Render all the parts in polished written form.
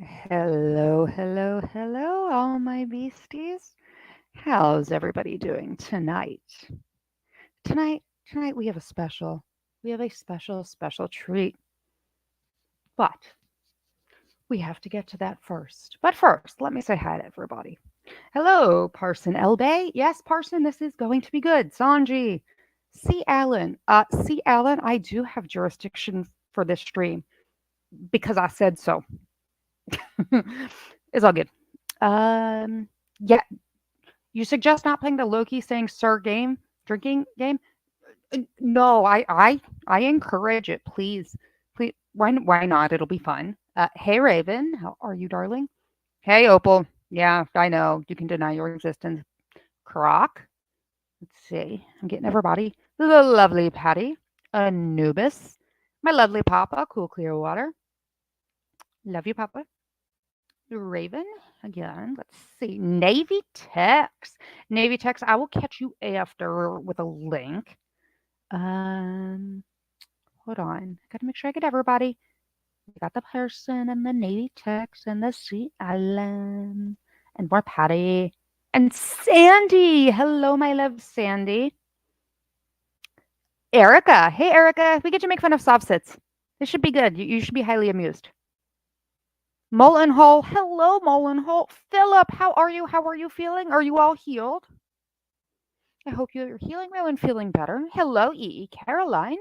Hello, hello, hello, all my beasties. How's everybody doing tonight? Tonight we have a special treat. But we have to get to that first. But first, let me say hi to everybody. Hello, Parson Elbay. Yes, Parson, this is going to be good. Sanji. C. Allen, I do have jurisdiction for this stream because I said so. It's all good. Yeah, you suggest not playing the Loki saying "sir" drinking game? No, I encourage it. Please, please. Why not? It'll be fun. Hey Raven, how are you, darling? Hey Opal. Yeah, I know you can deny your existence. Croc. Let's see. I'm getting everybody. The lovely Patty. Anubis. My lovely Papa. Cool clear water. Love you, Papa. Raven again. Let's see. Navy Tex. Navy Tex, I will catch you after with a link. Hold on. Gotta make sure I get everybody. We got the person and the Navy Tex and the C. Allen and more Patty and Sandy. Hello, my love Sandy. Erica. Hey, Erica. We get to make fun of SovCits. This should be good. You should be highly amused. Mullenhole. Hello, Mullenhole. Philip, how are you? How are you feeling? Are you all healed? I hope you're healing well and feeling better. Hello, EE Caroline.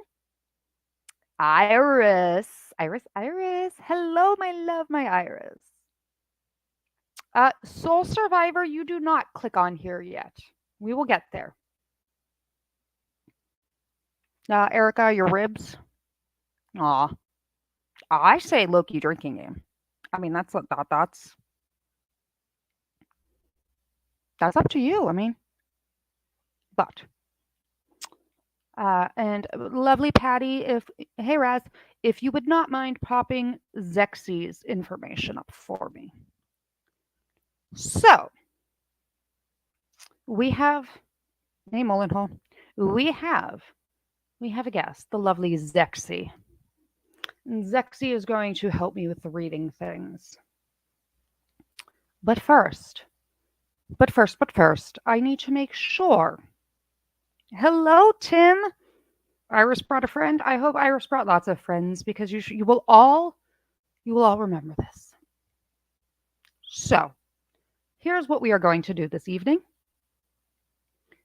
Iris. Iris. Hello, my love, my Iris. Soul Survivor, you do not click on here yet. We will get there. Erica, your ribs. Aw. I say Loki drinking game. I mean, that's up to you. I mean, but and lovely Patty, hey Raz, if you would not mind popping Zexy's information up for me. So we have, hey Mullenhole, we have a guest, the lovely Zexy. Zexy is going to help me with the reading things. But first, I need to make sure. Hello, Tim. Iris brought a friend. I hope Iris brought lots of friends because you will all remember this. So, here's what we are going to do this evening.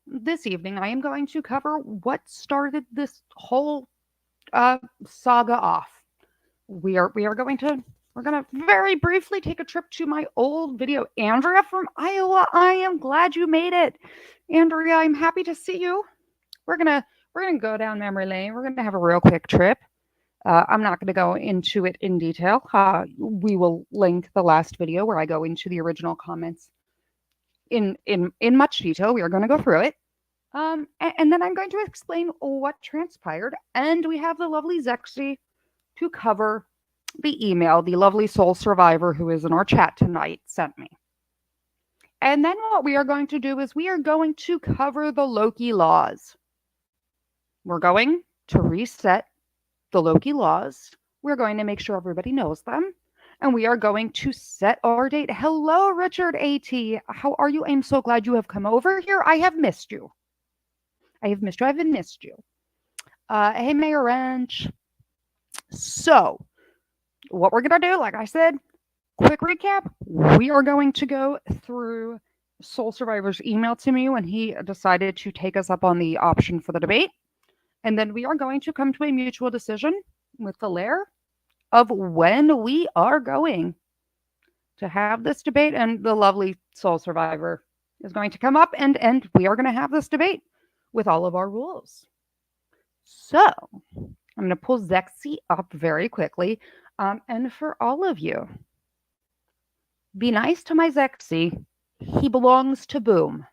This evening, I am going to cover what started this whole saga off. We're going to very briefly take a trip to my old video. Andrea from Iowa, I am glad you made it. Andrea, I'm happy to see you. We're gonna go down memory lane. We're gonna have a real quick trip. I'm not gonna go into it in detail. We will link the last video where I go into the original comments in much detail. We are going to go through it. And then I'm going to explain what transpired. And we have the lovely Zexy to cover the email the lovely soul survivor who is in our chat tonight sent me. And then what we are going to do is we are going to cover the Loki laws. We're going to reset the Loki laws. We're going to make sure everybody knows them. And we are going to set our date. Hello, Richard A.T. How are you? I'm so glad you have come over here. I have missed you. I have missed you. Hey, Mayor Ranch. So, what we're going to do, like I said, quick recap. We are going to go through Soul Survivor's email to me when he decided to take us up on the option for the debate. And then we are going to come to a mutual decision with the Lair of when we are going to have this debate. And the lovely Soul Survivor is going to come up and we are going to have this debate with all of our rules. So I'm going to pull Zexy up very quickly. And for all of you, be nice to my Zexy. He belongs to Boom.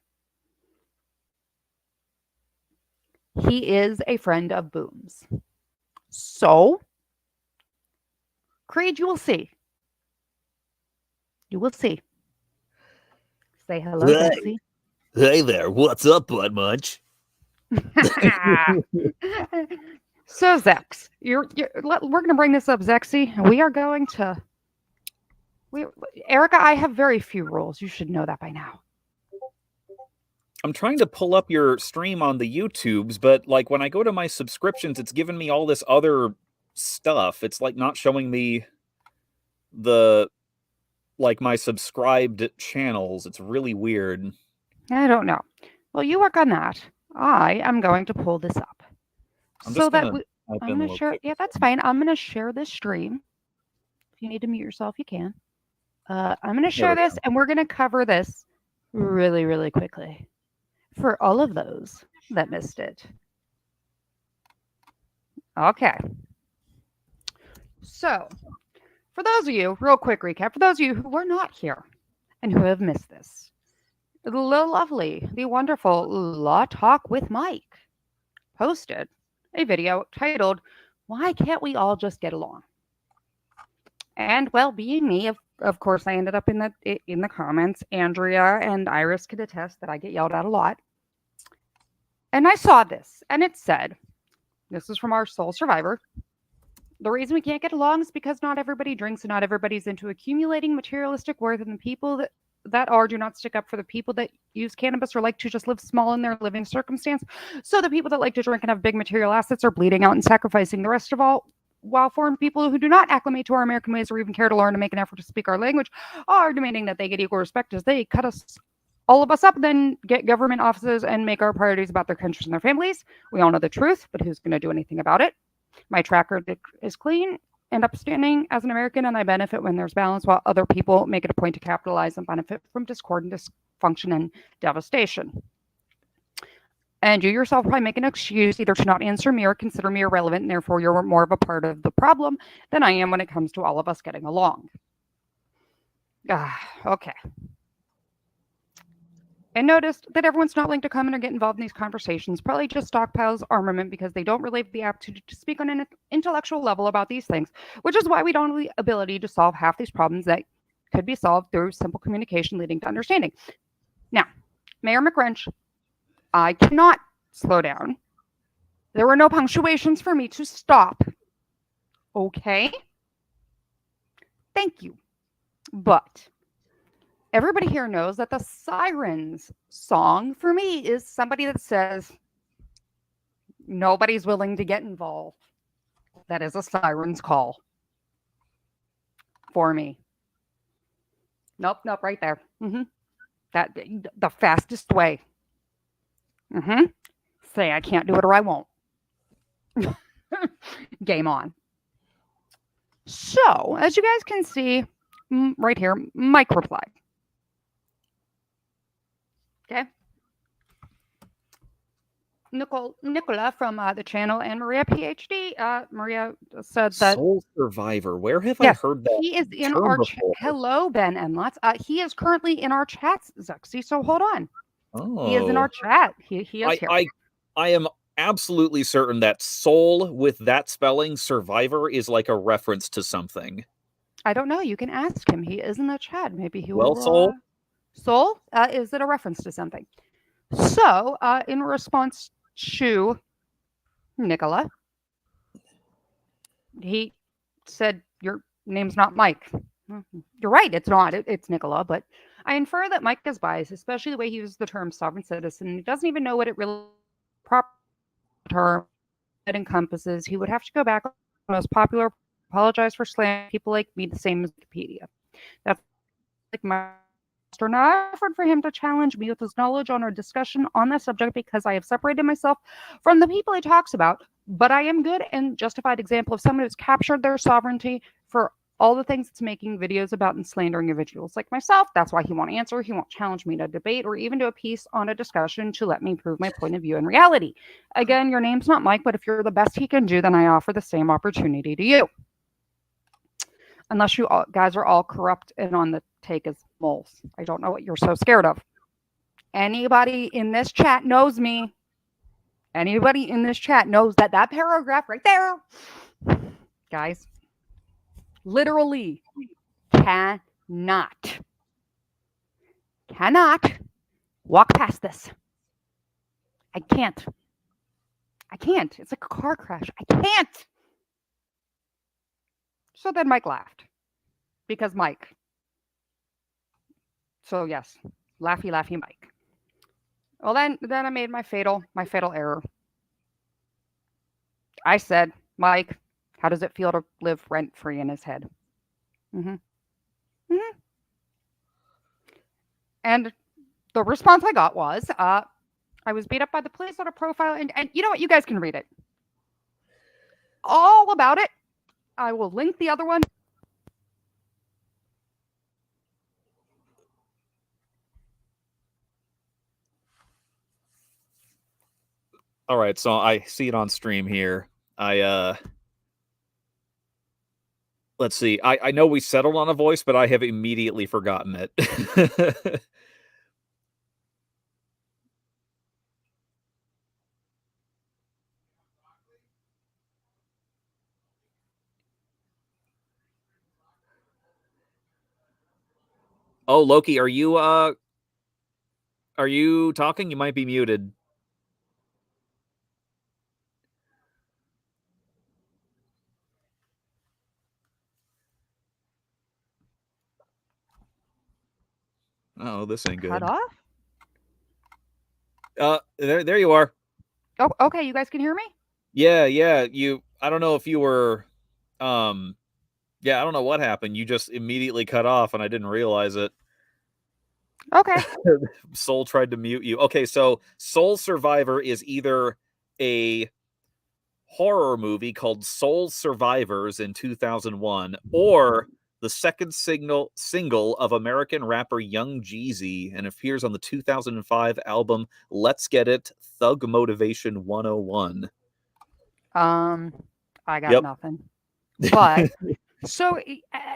He is a friend of Boom's. So, Creed, you will see. You will see. Say hello, Zexy. Hey there, what's up, Butt Munch? So, Zex, we're going to bring this up, Zexy. We are going Erica, I have very few rules. You should know that by now. I'm trying to pull up your stream on the YouTubes, but like when I go to my subscriptions, it's giving me all this other stuff. It's like not showing me like my subscribed channels. It's really weird. I don't know. Well, you work on that. I am going to pull this up. I'm going to share. Yeah, that's fine. I'm going to share this stream. If you need to mute yourself, you can. I'm going to share this, and we're going to cover this really, really quickly for all of those that missed it. Okay. So, for those of you, real quick recap, for those of you who were not here and who have missed this, the lovely, the wonderful Law Talk with Mike posted a video titled, "Why Can't We All Just Get Along?" And, well, being me, of course, I ended up in the comments. Andrea and Iris could attest that I get yelled at a lot. And I saw this, and it said, this is from our sole survivor, "The reason we can't get along is because not everybody drinks and not everybody's into accumulating materialistic worth, and the people that are do not stick up for the people that use cannabis or like to just live small in their living circumstance. So the people that like to drink and have big material assets are bleeding out and sacrificing the rest of all, while foreign people who do not acclimate to our American ways or even care to learn to make an effort to speak our language are demanding that they get equal respect as they cut all of us up, then get government offices and make our priorities about their countries and their families. We all know the truth, but who's going to do anything about it? My track record is clean and upstanding as an American, and I benefit when there's balance, while other people make it a point to capitalize and benefit from discord and dysfunction and devastation. And you yourself probably make an excuse either to not answer me or consider me irrelevant, and therefore you're more of a part of the problem than I am when it comes to all of us getting along." Okay. And noticed that everyone's not willing to come in or get involved in these conversations, probably just stockpiles armament because they don't really have the aptitude to speak on an intellectual level about these things, which is why we don't have the ability to solve half these problems that could be solved through simple communication leading to understanding. Now, Mayor McWrench, I cannot slow down. There were no punctuations for me to stop. Okay? Thank you. But everybody here knows that the Sirens song for me is somebody that says nobody's willing to get involved. That is a Sirens call for me. Nope, right there. That the fastest way. Say I can't do it or I won't. Game on. So, as you guys can see right here, Mike replied. Okay. Nicola from the channel and Maria PhD. Maria said that Soul Survivor. Where have I heard that? He is in our hello, Ben and Lutz. He is currently in our chats, Zuxi. So hold on. Oh. He is in our chat. He is here. I am absolutely certain that soul with that spelling, survivor, is like a reference to something. I don't know. You can ask him. He is in the chat. Maybe he will. Well, soul? Soul? Is it a reference to something? So, in response to Nicola, he said, "Your name's not Mike." You're right. It's not. It's Nicola. But I infer that Mike is biased, especially the way he uses the term sovereign citizen. He doesn't even know what it really proper term it encompasses. He would have to go back on the most popular, apologize for slandering people like me, the same as Wikipedia. That's like my effort for him to challenge me with his knowledge on our discussion on that subject because I have separated myself from the people he talks about, but I am good and justified example of someone who's captured their sovereignty for all the things it's making videos about and slandering individuals like myself. That's why he won't answer. He won't challenge me to debate or even do a piece on a discussion to let me prove my point of view in reality. Again, your name's not Mike, but if you're the best he can do, then I offer the same opportunity to you. Unless you guys are all corrupt and on the take as moles. I don't know what you're so scared of. Anybody in this chat knows me. Anybody in this chat knows that paragraph right there, guys, literally cannot walk past this. I can't. It's like a car crash. I can't. So then Mike laughed because Mike, So yes, laughy, laughy, Mike. Well, then I made my fatal error. I said, Mike, how does it feel to live rent free in his head? Mm-hmm. Mm-hmm. And the response I got was, I was beat up by the police on a profile, and you know what? You guys can read it. All about it. I will link the other one. All right, so I see it on stream here. Let's see. I know we settled on a voice, but I have immediately forgotten it. Oh, Loki, are you talking? You might be muted. Oh, this ain't Cut good. off? There you are. Oh, okay. You guys can hear me? Yeah. I don't know if you were, yeah, I don't know what happened. You just immediately cut off, and I didn't realize it. Okay. Soul tried to mute you. Okay, so Soul Survivor is either a horror movie called Soul Survivors in 2001, or the second single of American rapper Young Jeezy, and appears on the 2005 album Let's Get It, Thug Motivation 101. I got nothing. But so,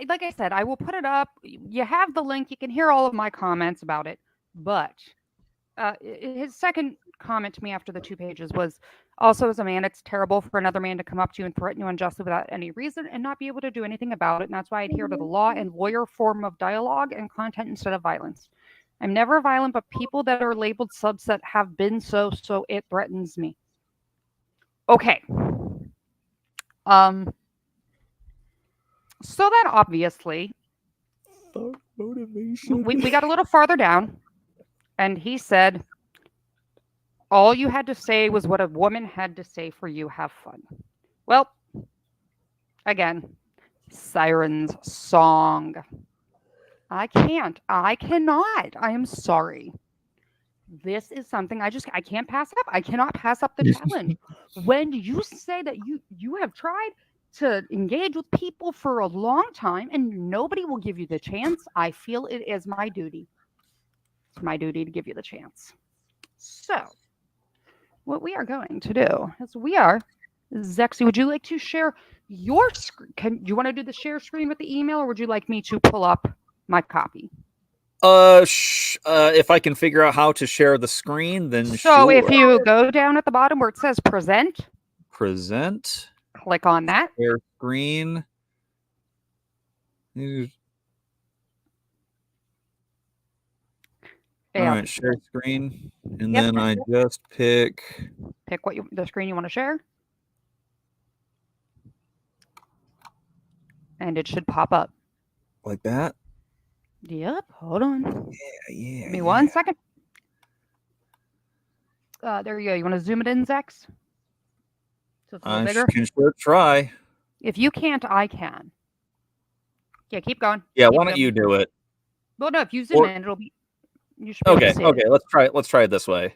like I said, I will put it up. You have the link. You can hear all of my comments about it. But his second comment to me after the 2 pages was, also, as a man, it's terrible for another man to come up to you and threaten you unjustly without any reason and not be able to do anything about it. And that's why I adhere to the law and lawyer form of dialogue and content instead of violence. I'm never violent, but people that are labeled SovCit have been so it threatens me. Okay. So then obviously motivation. We got a little farther down, and he said, all you had to say was what a woman had to say for you. Have fun. Well, again, Siren's song. I cannot. I am sorry. This is something I can't pass up. I cannot pass up the challenge. When you say that you have tried to engage with people for a long time and nobody will give you the chance, I feel it is my duty. It's my duty to give you the chance. So, what we are going to do is Zexy, would you like to share your screen? Do you want to do the share screen with the email, or would you like me to pull up my copy? If I can figure out how to share the screen, then so if you go down at the bottom where it says present, click on that. Share screen. All right, share screen, and then I just pick what the screen you want to share, and it should pop up like that. Yep. Hold on. Yeah. Give me 1 second. There you go. You want to zoom it in, Zex? So it's a little bigger. Can sure try. If you can't, I can. Yeah, keep going. Yeah, why don't you do it? Well, no, if you zoom in, it'll be. You should be okay. Let's try it. Let's try it this way.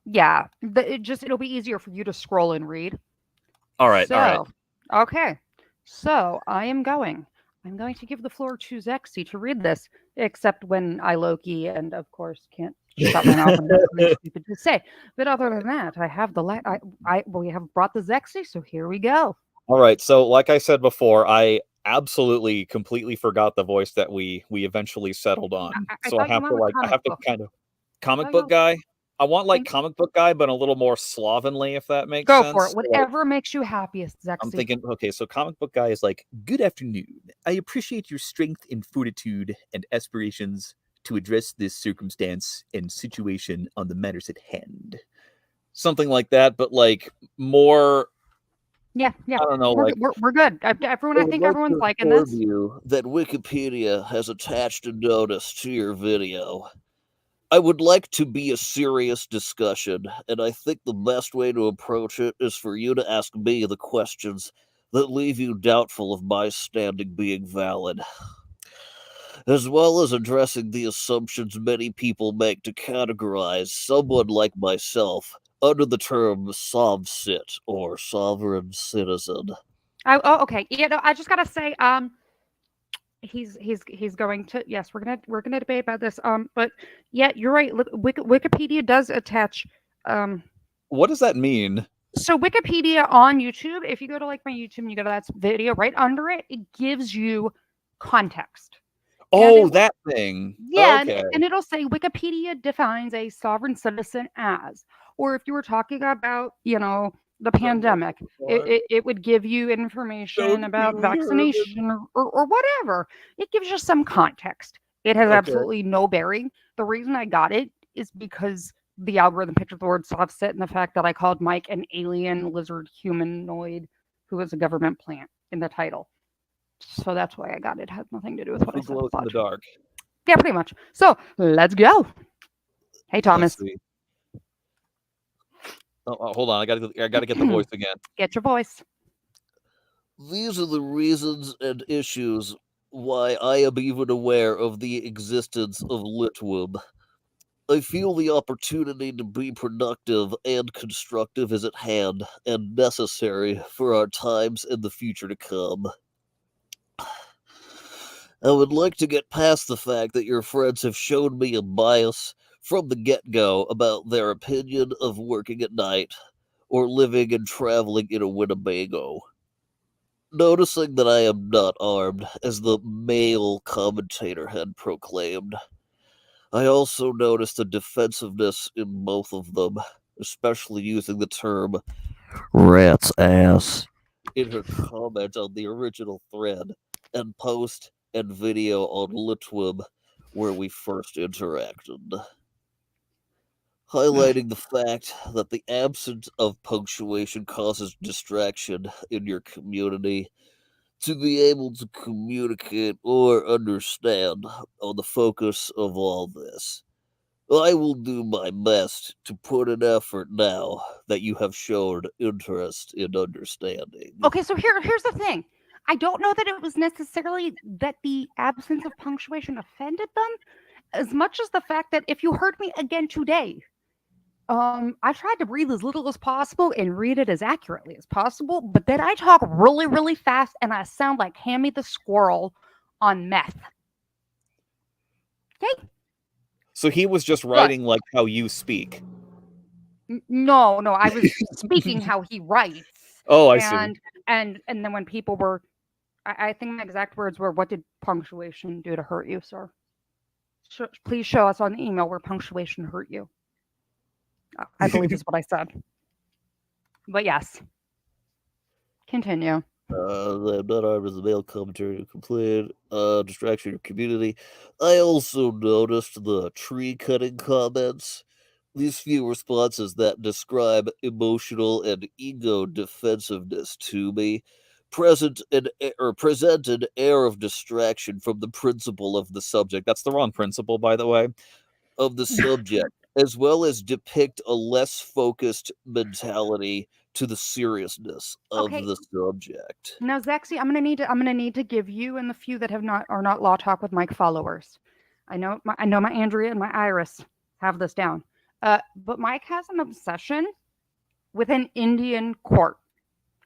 Yeah, it'll be easier for you to scroll and read. All right. All right. Okay. So I'm going to give the floor to Zexy to read this, except when I Loki and of course can't shut my mouth and something stupid to say. But other than that, I have we have brought the Zexy, so here we go. All right. So like I said before, I absolutely completely forgot the voice that we eventually settled on. So I have to kind of comic book guy. I want like comic book guy, but a little more slovenly, if that makes sense. Go for it. Whatever makes you happiest, Zexy. I'm thinking, okay, so comic book guy is like, good afternoon. I appreciate your strength and fortitude and aspirations to address this circumstance and situation on the matters at hand. Something like that, but like more Yeah. I don't know, We're good. Everyone, I think everyone's liking this. You that Wikipedia has attached a notice to your video. I would like to be a serious discussion, and I think the best way to approach it is for you to ask me the questions that leave you doubtful of my standing being valid, as well as addressing the assumptions many people make to categorize someone like myself under the term SovCit or sovereign citizen. Okay. I just gotta say, he's going to, yes, we're gonna debate about this. But yeah, you're right. Look, Wikipedia does attach. What does that mean? So Wikipedia on YouTube, if you go to like my YouTube and you go to that video, right under it, it gives you context. Oh, that thing. Yeah, Okay. and it'll say Wikipedia defines a sovereign citizen as, or if you were talking about, the pandemic, it would give you information about vaccination or whatever. It gives you some context. It has absolutely no bearing. The reason I got it is because the algorithm picked up the word SovCit and the fact that I called Mike an alien lizard humanoid who is a government plant in the title. So that's why I got it. It has nothing to do with what I said. Glows in the dark. Yeah, pretty much. So let's go. Hey, Thomas. Oh, hold on. I gotta get the voice again. Get your voice. These are the reasons and issues why I am even aware of the existence of Litwib. I feel the opportunity to be productive and constructive is at hand and necessary for our times and the future to come. I would like to get past the fact that your friends have shown me a bias from the get-go about their opinion of working at night or living and traveling in a Winnebago. Noticing that I am not armed, as the male commentator had proclaimed, I also noticed a defensiveness in both of them, especially using the term rat's ass in her comment on the original thread and post and video on Litwib where we first interacted. Highlighting the fact that the absence of punctuation causes distraction in your community to be able to communicate or understand on the focus of all this. I will do my best to put an effort now that you have shown interest in understanding. Okay, so here's the thing. I don't know that it was necessarily that the absence of punctuation offended them, as much as the fact that if you heard me again today, I tried to breathe as little as possible and read it as accurately as possible, but then I talk really, really fast and I sound like Hammy the Squirrel on meth. Okay? So he was just writing like how you speak. No, I was speaking how he writes. Oh, I see. And then when people were, I think my exact words were, "What did punctuation do to hurt you, sir? Please show us on the email where punctuation hurt you." I believe is what I said. But yes. Continue. I'm not armed as a male commentator who complained. Distraction of community. I also noticed the tree cutting comments. These few responses that describe emotional and ego defensiveness to me present an air of distraction from the principle of the subject. That's the wrong principle, by the way, of the subject, as well as depict a less focused mentality to the seriousness of the subject. Now, Zaxi, I'm gonna need to give you and the few that are not Law Talk with Mike followers. I know my Andrea and my Iris have this down. But Mike has an obsession with an Indian court.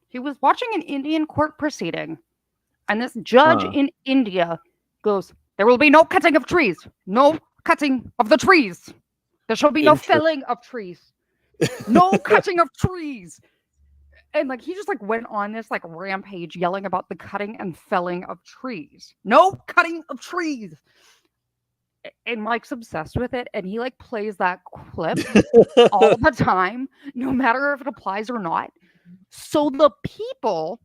He was watching an Indian court proceeding, and this judge in India goes, "There will be no cutting of trees. No cutting of the trees. There shall be no felling of trees. No cutting of trees." And like he just like went on this like rampage yelling about the cutting and felling of trees. No cutting of trees. And Mike's obsessed with it, and he like plays that clip all the time, no matter if it applies or not. So the people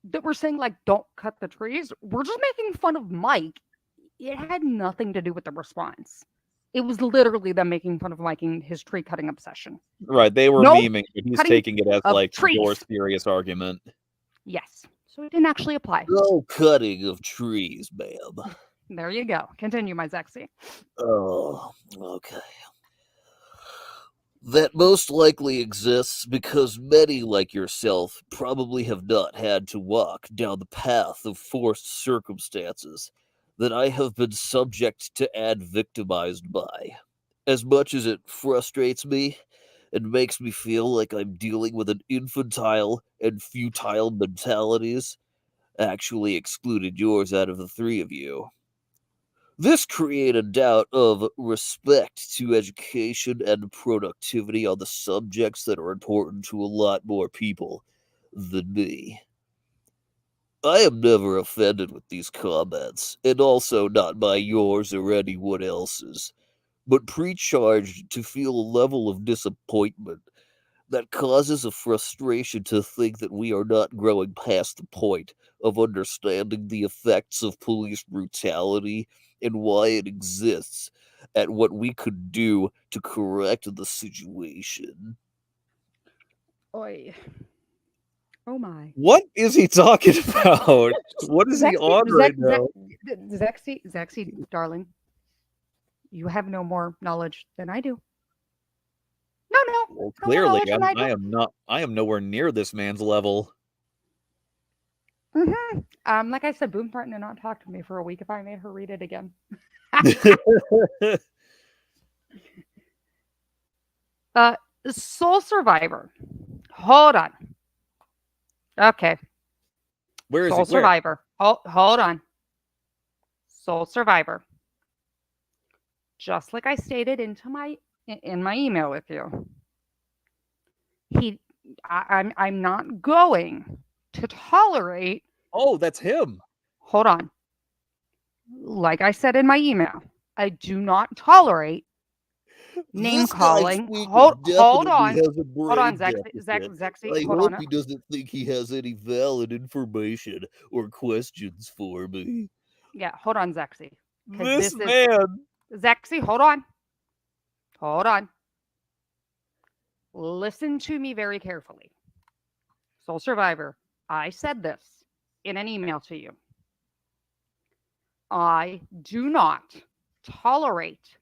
that were saying like don't cut the trees were just making fun of Mike. It had nothing to do with the response. It was literally them making fun of liking his tree cutting obsession. Right, they were Nope. memeing, but he's Cutting taking it as of like your trees. serious argument. Yes. So it didn't actually apply. No cutting of trees, ma'am. There you go. Continue, my Zexy. Oh, okay. That most likely exists because many like yourself probably have not had to walk down the path of forced circumstances that I have been subject to and victimized by. As much as it frustrates me and makes me feel like I'm dealing with an infantile and futile mentalities, actually excluded yours out of the three of you. This created doubt of respect to education and productivity on the subjects that are important to a lot more people than me. I am never offended with these comments, and also not by yours or anyone else's, but pre-charged to feel a level of disappointment that causes a frustration to think that we are not growing past the point of understanding the effects of police brutality and why it exists, and what we could do to correct the situation. Oi. Oh my. What is he talking about? What is he on right now? Zexy, darling. You have no more knowledge than I do. No. Well, No more clearly, knowledge than I do. I am not. I am nowhere near this man's level. Like I said, Boom threatened to not talk to me for a week if I made her read it again. Soul Survivor. Hold on. Okay. Where is Soul he? Where? Survivor. Hold on. Soul Survivor. Just like I stated in my email with you. I'm not going to tolerate. Oh, that's him. Hold on. Like I said in my email, I do not tolerate name This guy calling. freaking Hold definitely on. has a Hold on, brain Zexy. I Hold hope on. he doesn't think he has any valid information or questions for me. Yeah, hold on, Zexy. This man. Zexy, hold on. Hold on. Listen to me very carefully. Soul Survivor, I said this in an email to you. I do not tolerate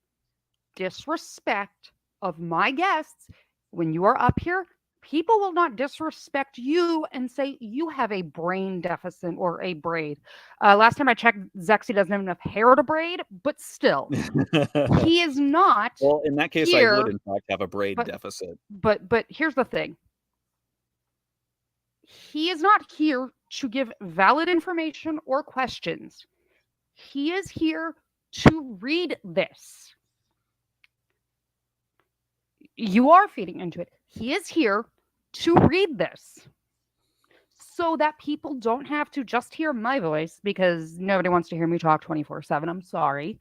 disrespect of my guests. When you are up here, people will not disrespect you and say you have a brain deficit or a braid. Last time I checked, Zexy doesn't have enough hair to braid, but still, he is not. Well, in that case, here, I would in fact have a braid deficit. But here's the thing. He is not here to give valid information or questions. He is here to read this. You are feeding into it. He is here to read this so that people don't have to just hear my voice, because nobody wants to hear me talk 24/7. I'm sorry.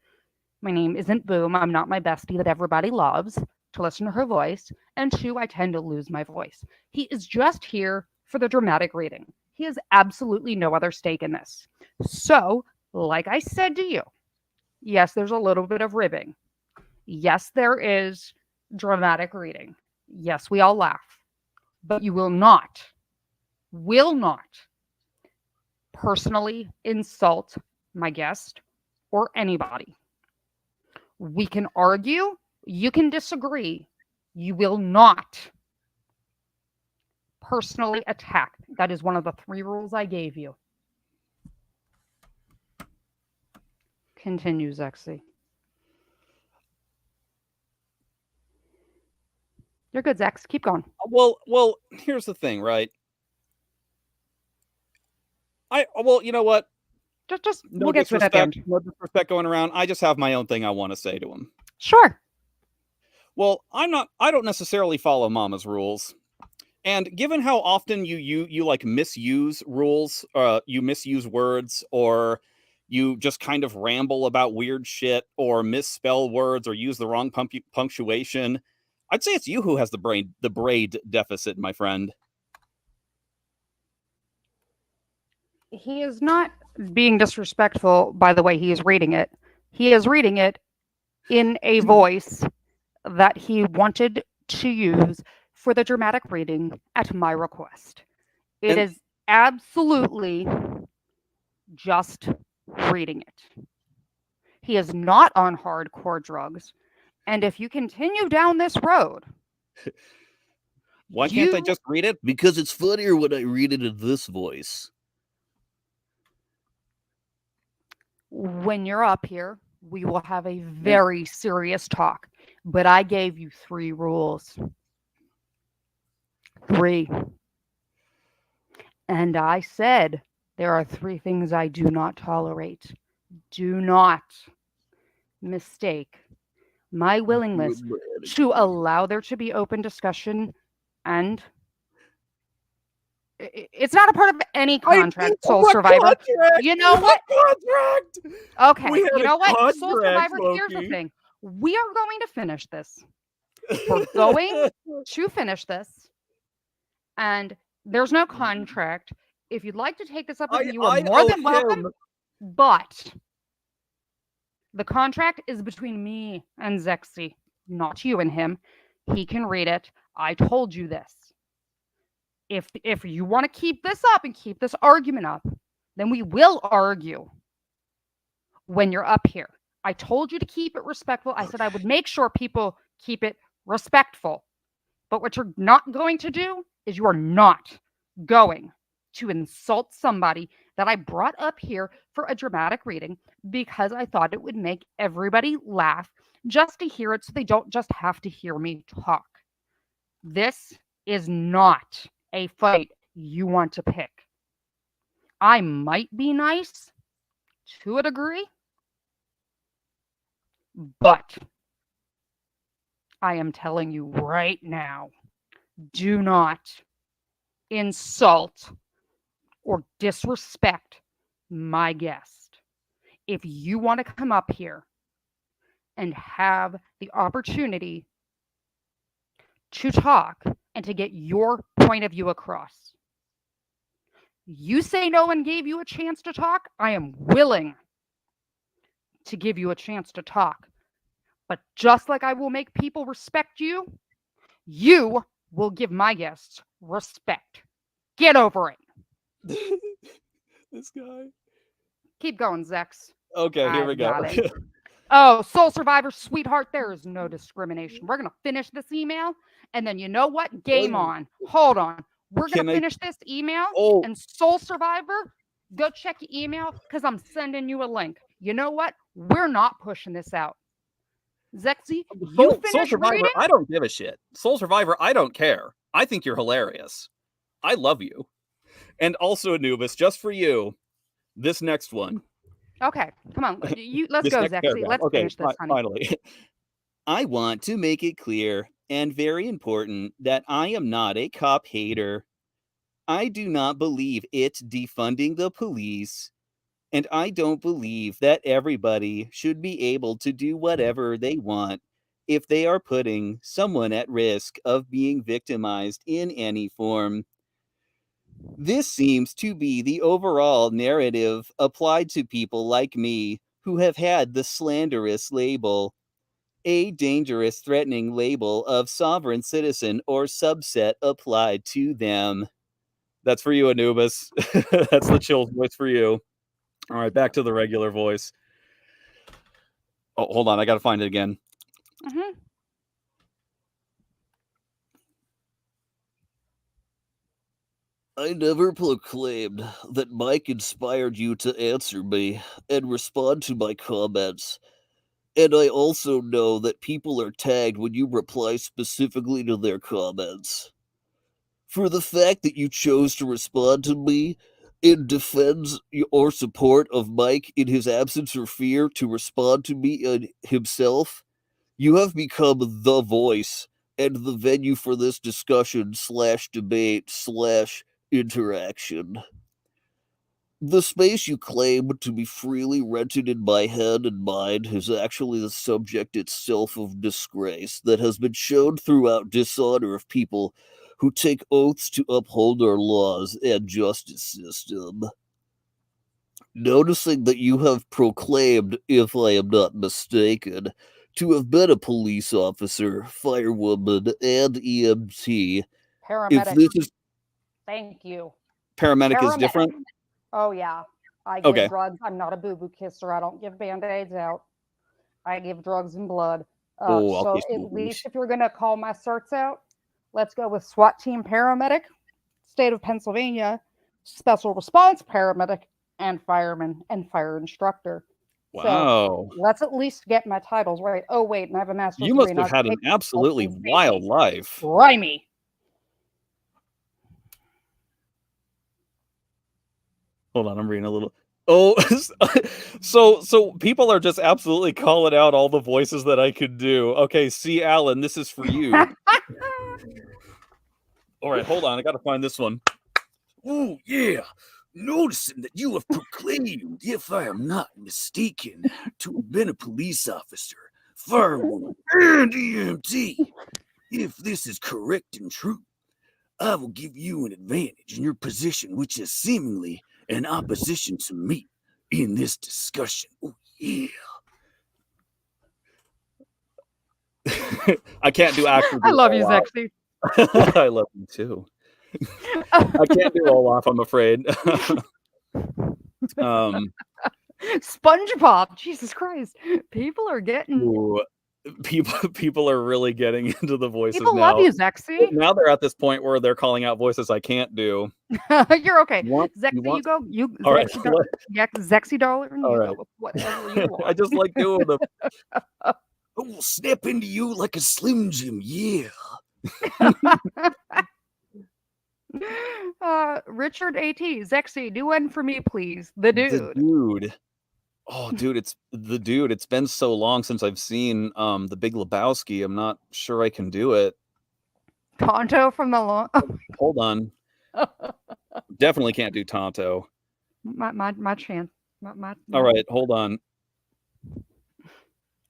My name isn't Boom. I'm not my bestie that everybody loves to listen to her voice. And two, I tend to lose my voice. He is just here for the dramatic reading. He has absolutely no other stake in this. So, like I said to you, yes, there's a little bit of ribbing. Yes, there is dramatic reading. Yes, we all laugh. But you will not personally insult my guest or anybody. We can argue. You can disagree. You will not personally attack. That is one of the 3 rules I gave you. Continue, Zexy. You're good, Zex. Keep going. Well, here's the thing, right? You know what? Just we'll get to it at the end. No disrespect going around. I just have my own thing I want to say to him. Sure. Well, I don't necessarily follow Mama's rules. And given how often you like misuse rules, you misuse words, or you just kind of ramble about weird shit, or misspell words, or use the wrong punctuation, I'd say it's you who has the braid deficit, my friend. He is not being disrespectful by the way he is reading it. He is reading it in a voice that he wanted to use for the dramatic reading at my request. It is absolutely just reading it. He is not on hardcore drugs. And if you continue down this road, Why can't I just read it? Because it's funnier when I read it in this voice. When you're up here, we will have a very serious talk. But I gave you 3 rules. 3. And I said there are 3 things I do not tolerate. Do not mistake my willingness to allow there to be open discussion, and it's not a part of any contract, Soul Survivor. You know what? Contract. Okay, you know what? Soul Survivor, here's the thing. We are going to finish this. We're going to finish this. And there's no contract. If you'd like to take this up with me, you are more than welcome. But the contract is between me and Zexy, not you and him. He can read it. I told you this. If you want to keep this up and keep this argument up, then we will argue when you're up here. I told you to keep it respectful. I said I would make sure people keep it respectful. But what you're not going to do is you are not going to insult somebody that I brought up here for a dramatic reading because I thought it would make everybody laugh just to hear it so they don't just have to hear me talk. This is not a fight you want to pick. I might be nice to a degree, but I am telling you right now, do not insult or disrespect my guest. If you want to come up here and have the opportunity to talk and to get your point of view across, you say no one gave you a chance to talk, I am willing to give you a chance to talk. But just like I will make people respect you, you will give my guests respect. Get over it. This guy. Keep going, Zex. Okay, here we go. Oh, Soul Survivor, sweetheart, there is no discrimination. We're going to finish this email, and then you know what? Game on. Hold on. We're going to finish this email, and Soul Survivor, go check your email, because I'm sending you a link. You know what? We're not pushing this out. Zexy, you finish Soul Survivor, reading? I don't give a shit. Soul Survivor, I don't care. I think you're hilarious. I love you. And also, Anubis, just for you, this next one. Okay, come on. Let's go, Zexy. Let's finish this, honey. Finally. I want to make it clear and very important that I am not a cop hater. I do not believe it's defunding the police. And I don't believe that everybody should be able to do whatever they want if they are putting someone at risk of being victimized in any form. This seems to be the overall narrative applied to people like me who have had the slanderous label, a dangerous, threatening label of sovereign citizen or subset applied to them. That's for you, Anubis. That's the chill voice for you. All right, back to the regular voice. Oh, hold on. I got to find it again. Mm-hmm. I never proclaimed that Mike inspired you to answer me and respond to my comments. And I also know that people are tagged when you reply specifically to their comments. For the fact that you chose to respond to me in defense or support of Mike in his absence or fear to respond to me himself, you have become the voice and the venue for this discussion / debate / interaction. The space you claim to be freely rented in my head and mind is actually the subject itself of disgrace that has been shown throughout dishonor of people who take oaths to uphold our laws and justice system. Noticing that you have proclaimed, if I am not mistaken, to have been a police officer, firewoman, and EMT. If Paramedic. this is Thank you. paramedic is Paramedic. different. Oh, yeah. I give Okay. drugs. I'm not a boo-boo kisser. I don't give Band-Aids out. I give drugs and blood. Oh, I'll So kiss at you. least if you're going to call my certs out, let's go with SWAT team paramedic, state of Pennsylvania, special response paramedic, and fireman and fire instructor. So Wow. let's at least get my titles right. Oh, wait, and I have a master's You degree must in have had an occupational absolutely safety. wild life. Grimy. Hold on, I'm reading a little. Oh, so people are just absolutely calling out all the voices that I could do. Okay, C. Allen, this is for you. All right, hold on, I gotta find this one. Oh, yeah. Noticing that you have proclaimed, if I am not mistaken, to have been a police officer, firewoman, and EMT. If this is correct and true, I will give you an advantage in your position, which is seemingly an opposition to me in this discussion. Oh, yeah. I can't do actors. I love you, Zexy. I love you too. I can't do Olaf, I'm afraid. SpongeBob, Jesus Christ. People are getting. Ooh, people are really getting into the voices People now. love you, Zexy. Now they're at this point where they're calling out voices I can't do. You're okay. You Zexy, you go. You All right. Zexy darling. All You right. go with whatever you want. I just like doing them. I will snap into you like a Slim Jim, yeah. Richard AT, Zexy, do one for me, please. The dude. The dude. Oh, dude, it's the dude. It's been so long since I've seen The Big Lebowski. I'm not sure I can do it. Tonto from the lawn. Hold on. Definitely can't do Tonto. my chance. All right, hold on.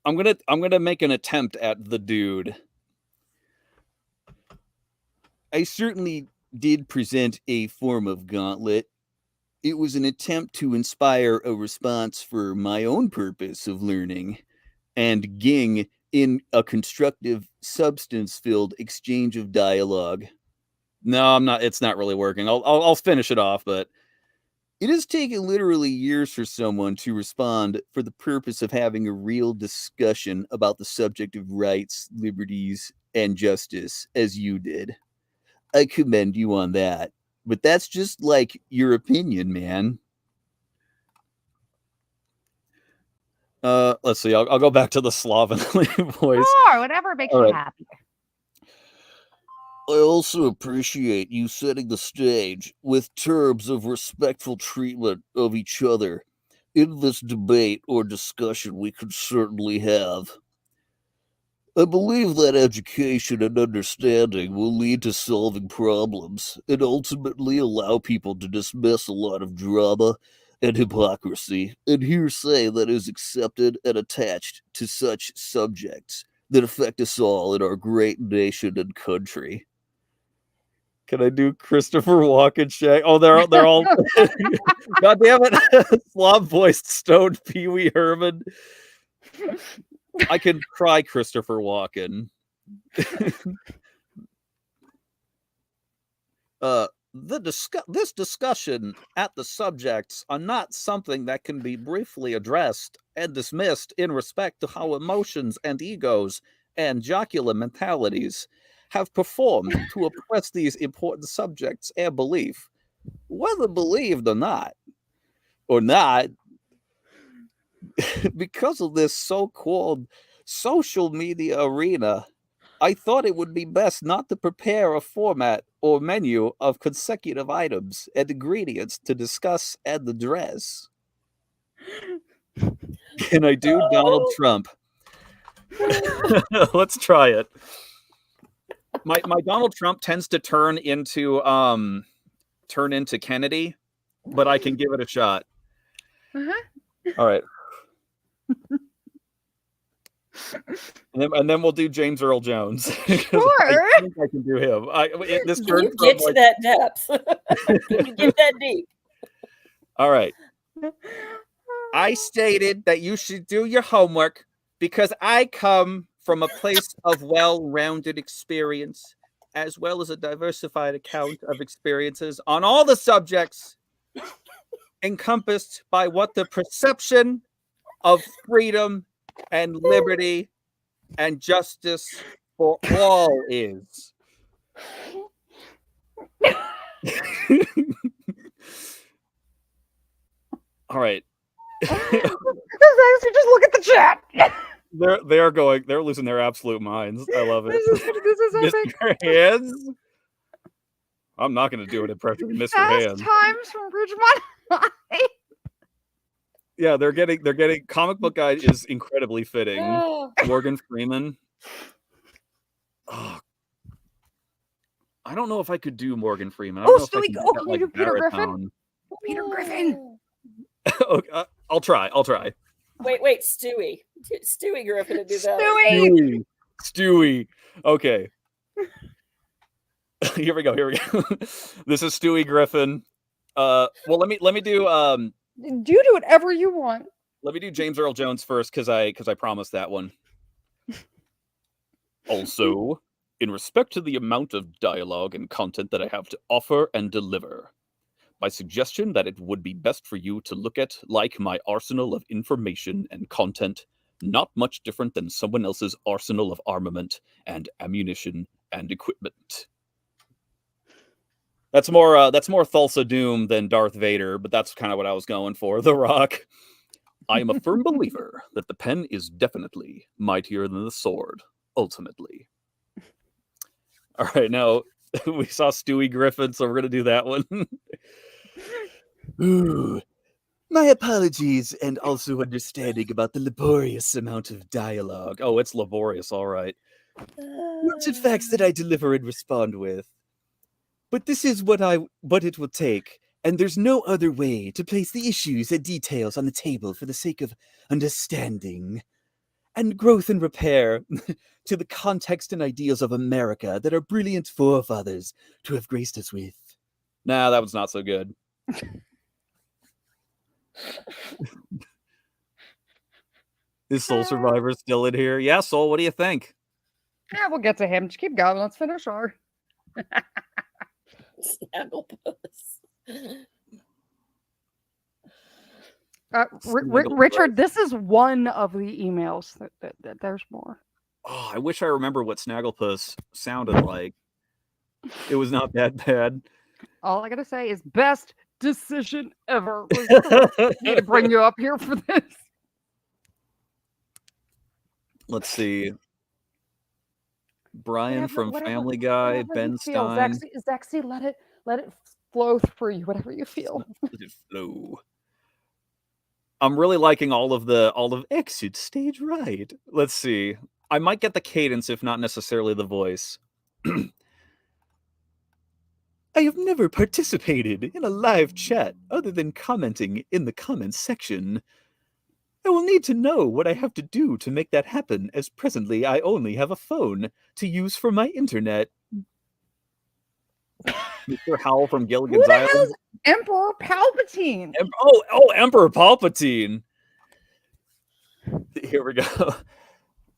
I'm gonna make an attempt at the dude. I certainly did present a form of gauntlet. It was an attempt to inspire a response for my own purpose of learning and ging in a constructive, substance-filled exchange of dialogue. No, I'm not. It's not really working. I'll finish it off, but it has taken literally years for someone to respond for the purpose of having a real discussion about the subject of rights, liberties, and justice, as you did. I commend you on that. But that's just like your opinion, man. Let's see. I'll go back to the slovenly voice. Sure, whatever makes you happy. I also appreciate you setting the stage with terms of respectful treatment of each other in this debate or discussion we could certainly have. I believe that education and understanding will lead to solving problems and ultimately allow people to dismiss a lot of drama and hypocrisy and hearsay that is accepted and attached to such subjects that affect us all in our great nation and country. Can I do Christopher Walken Shag? Oh, they're all God damn it. Slob voiced stoned Pee Wee Herman. I can cry Christopher Walken. This discussion at the subjects are not something that can be briefly addressed and dismissed in respect to how emotions and egos and jocular mentalities have performed to oppress these important subjects and belief, whether believed or not, because of this so-called social media arena, I thought it would be best not to prepare a format or menu of consecutive items and ingredients to discuss and address. Can I do Donald Trump? Let's try it. My Donald Trump tends to turn into Kennedy, but I can give it a shot. All right. And then we'll do James Earl Jones. Sure. I think I can do him. This You get to that depth. You get that deep. All right. I stated that you should do your homework because I come from a place of well-rounded experience, as well as a diversified account of experiences on all the subjects encompassed by what the perception of freedom and liberty and justice for all is. All right. Just look at the chat. They're losing their absolute minds. I love it. This is epic. Mr. Hands. I'm not going to do an impression of Mr. Fast Hands. times from Ridgemont High. Yeah, they're getting comic book guy is incredibly fitting. Oh, Morgan Freeman. Oh, I don't know if I could do Morgan Freeman. I don't know if I Stewie, can can get, you do Peter Griffin? baritone. Peter Griffin. Okay, I'll try. Wait, Stewie. Stewie Griffin to do that. Stewie. Okay. Here we go. This is Stewie Griffin. Well, let me do You do whatever you want. let me do James Earl Jones first because I promised that one. Also, in respect to the amount of dialogue and content that I have to offer and deliver, my suggestion that it would be best for you to look at like my arsenal of information and content, not much different than someone else's arsenal of armament and ammunition and equipment. That's more Thulsa Doom than Darth Vader, but that's kind of what I was going for. The Rock. I am a firm believer that the pen is definitely mightier than the sword, ultimately. All right, now we saw Stewie Griffin, so we're going to do that one. Ooh, my apologies, and also understanding about the laborious amount of dialogue. Oh, it's laborious, all right. Noted facts that I deliver and respond with. But this is what it will take, and there's no other way to place the issues and details on the table for the sake of understanding and growth and repair to the context and ideals of America that our brilliant forefathers to have graced us with. Nah, that was not so good. Is Soul Survivor still in here? Yeah, Soul, what do you think? Yeah, we'll get to him. Just keep going. Let's finish our. Snagglepuss. Richard, this is one of the emails. That there's more. Oh, I wish I remember what Snagglepuss sounded like. It was not that bad. All I gotta say is best decision ever. Need to bring you up here for this. Let's see. Brian Whatever- from whatever- Family Guy, whatever Ben you feel. Stein. Zaxi, let it flow through you. Whatever you feel. Let it flow. I'm really liking all of exit stage right. Let's see. I might get the cadence, if not necessarily the voice. I have never participated in a live chat other than commenting in the comments section. I will need to know what I have to do to make that happen, as presently I only have a phone to use for my internet. Mr. Howell from Gilligan's Who the Island. hell's Emperor Palpatine? Emperor Palpatine. Here we go.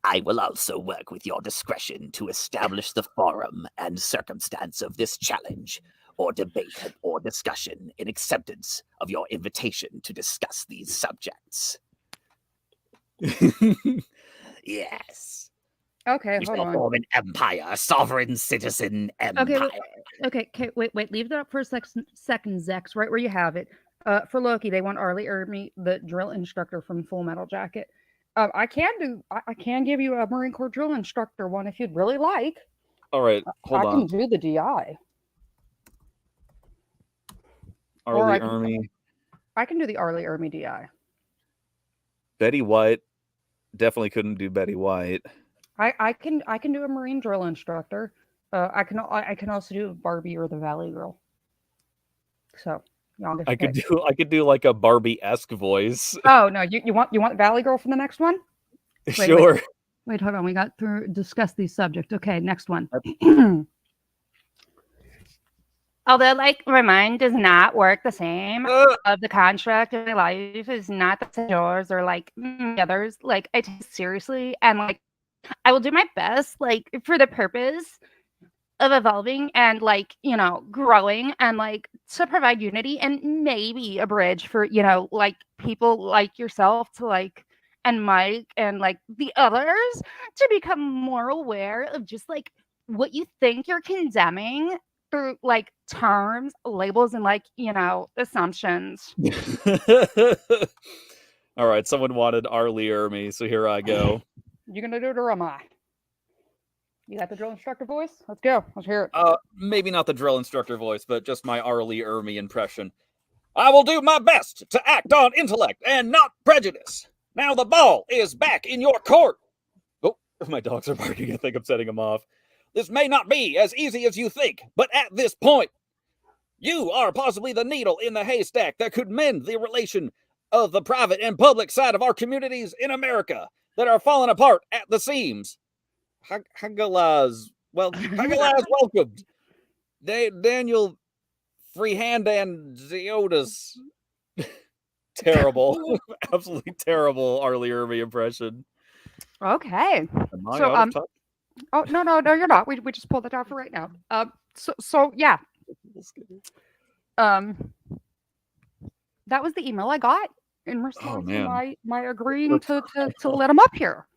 I will also work with your discretion to establish the forum and circumstance of this challenge, or debate or discussion in acceptance of your invitation to discuss these subjects. Yes. Okay, We hold shall on. form an empire, a sovereign citizen empire. Okay, wait. Leave that up for a second, Zex. Right where you have it. For Loki, they want Arlie Ermy, the drill instructor from Full Metal Jacket. I can give you a Marine Corps drill instructor one if you'd really like. All right, hold I on. can do the DI. Arlie Ermy. I can do the Arlie Ermy DI. Betty White. Definitely couldn't do Betty White. I can do a Marine drill instructor. I can also do Barbie or the Valley Girl. So y'all get to I pick. could do like a Barbie-esque voice. Oh no, you want Valley Girl for the next one? Sure. Wait, hold on. We got through discuss these subjects. Okay, next one. Although, like, my mind does not work the same. Uh, The construct of my life is not the same as yours or like others. Like, I take it seriously, and like, I will do my best, like, for the purpose of evolving and like, growing and like to provide unity and maybe a bridge for, like people like yourself to like and Mike and like the others to become more aware of just like what you think you're condemning through like terms, labels, and like, assumptions. All right, someone wanted Arlie or me, so here I go. You gonna do it or am I? You got the drill instructor voice? Let's go. Let's hear it. Maybe not the drill instructor voice, but just my Arlie Ermy impression. I will do my best to act on intellect and not prejudice. Now the ball is back in your court. Oh, my dogs are barking. I think I'm setting them off. This may not be as easy as you think, but at this point, you are possibly the needle in the haystack that could mend the relation of the private and public side of our communities in America that are falling apart at the seams. Hagalaz welcomed. Daniel Freehand and Ziotis. Terrible. Absolutely terrible Arlie Ermy impression. Okay. Am I So, out of touch? Oh, no, you're not. We just pulled it out for right now. So yeah. That was the email I got in response to my agreeing to let him up here.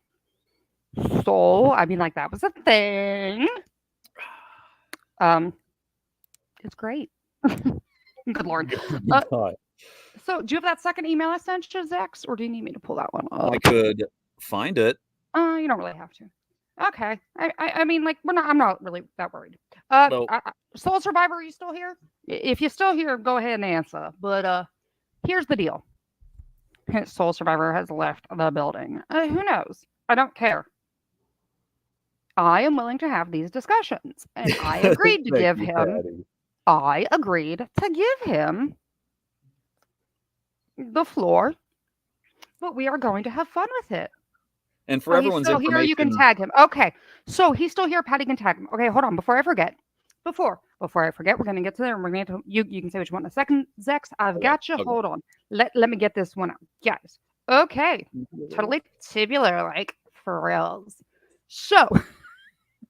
So, I mean, like, that was a thing. It's great. Good Lord. So, do you have that second email I sent you, Zex, or do you need me to pull that one up? I could find it. You don't really have to. Okay. I mean, like, I'm not really that worried. Soul Survivor, are you still here? If you're still here, go ahead and answer. But here's the deal. Soul Survivor has left the building. Who knows? I don't care. I am willing to have these discussions, and I agreed to give him. I agreed to give him the floor, but we are going to have fun with it. And for everyone's he's still information, here, you can tag him. Okay, so he's still here. Patty can tag him. Okay, hold on. Before I forget, we're going to get to there. And we're going to you can say what you want in a second, Zex. I've got you. Okay. Hold on. Let me get this one out, guys. Okay, totally tubular, like for reals. So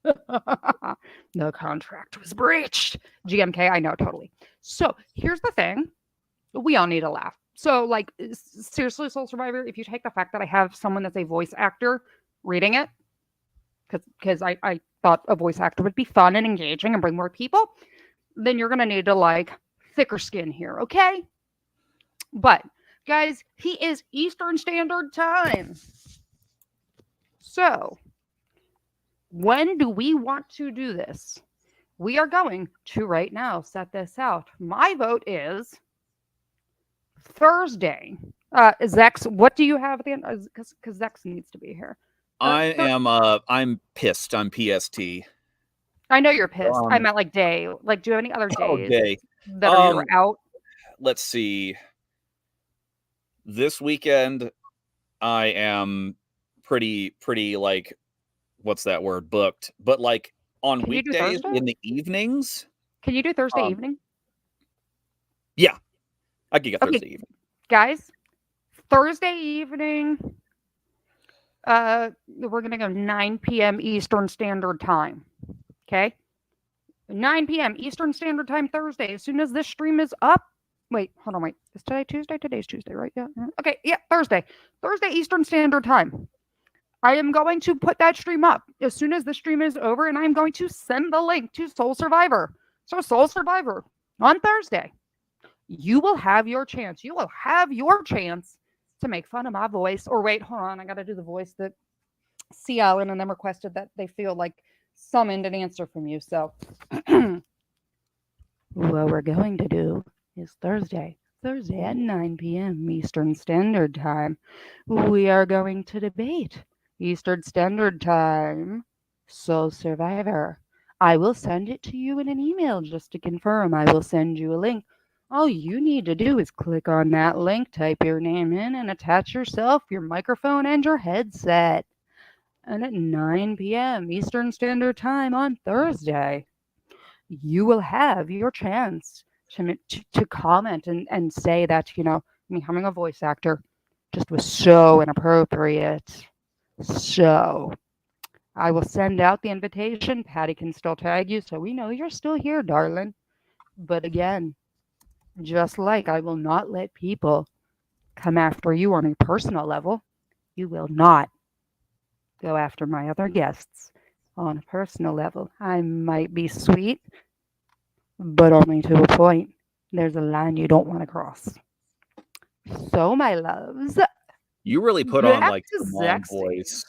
the contract was breached. GMK, I know, totally. So here's the thing. We all need a laugh. So, like, seriously, Soul Survivor, if you take the fact that I have someone that's a voice actor reading it, because I thought a voice actor would be fun and engaging and bring more people, then you're going to need to, like, thicker skin here, okay? But, guys, he is Eastern Standard Time. So, when do we want to do this? We are going to right now set this out. My vote is Thursday. Zex, what do you have at the end? Because Zex needs to be here. I'm pissed. I'm PST. I know you're pissed. I meant like day. Like, do you have any other days that are out? Let's see. This weekend, I am pretty like, what's that word? Booked. But like on weekdays in the evenings. Can you do Thursday evening? Yeah. I can get Thursday evening. Guys, Thursday evening, we're going to go 9 p.m. Eastern Standard Time. Okay? 9 p.m. Eastern Standard Time Thursday. As soon as this stream is up. Wait, hold on, wait. Is today Tuesday? Today's Tuesday, right? Yeah. Okay, yeah, Thursday. Thursday Eastern Standard Time. I am going to put that stream up as soon as the stream is over, and I'm going to send the link to Soul Survivor. So Soul Survivor on Thursday. You will have your chance. You will have your chance to make fun of my voice. Or wait, hold on. I got to do the voice that C. Allen and them requested that they feel like summoned an answer from you. So what we're going to do is Thursday at 9 p.m. Eastern Standard Time. We are going to debate Eastern Standard Time Soul Survivor. I will send it to you in an email just to confirm. I will send you a link. All you need to do is click on that link, type your name in, and attach yourself, your microphone, and your headset. And at 9 p.m. Eastern Standard Time on Thursday, you will have your chance to comment and say that, me having a voice actor just was so inappropriate. So I will send out the invitation. Patty can still tag you, so we know you're still here, darling. But again, just like I will not let people come after you on a personal level, you will not go after my other guests on a personal level. I might be sweet, but only to a point. There's a line you don't want to cross. So, my loves, You really put on back like to the mom Zexy. voice.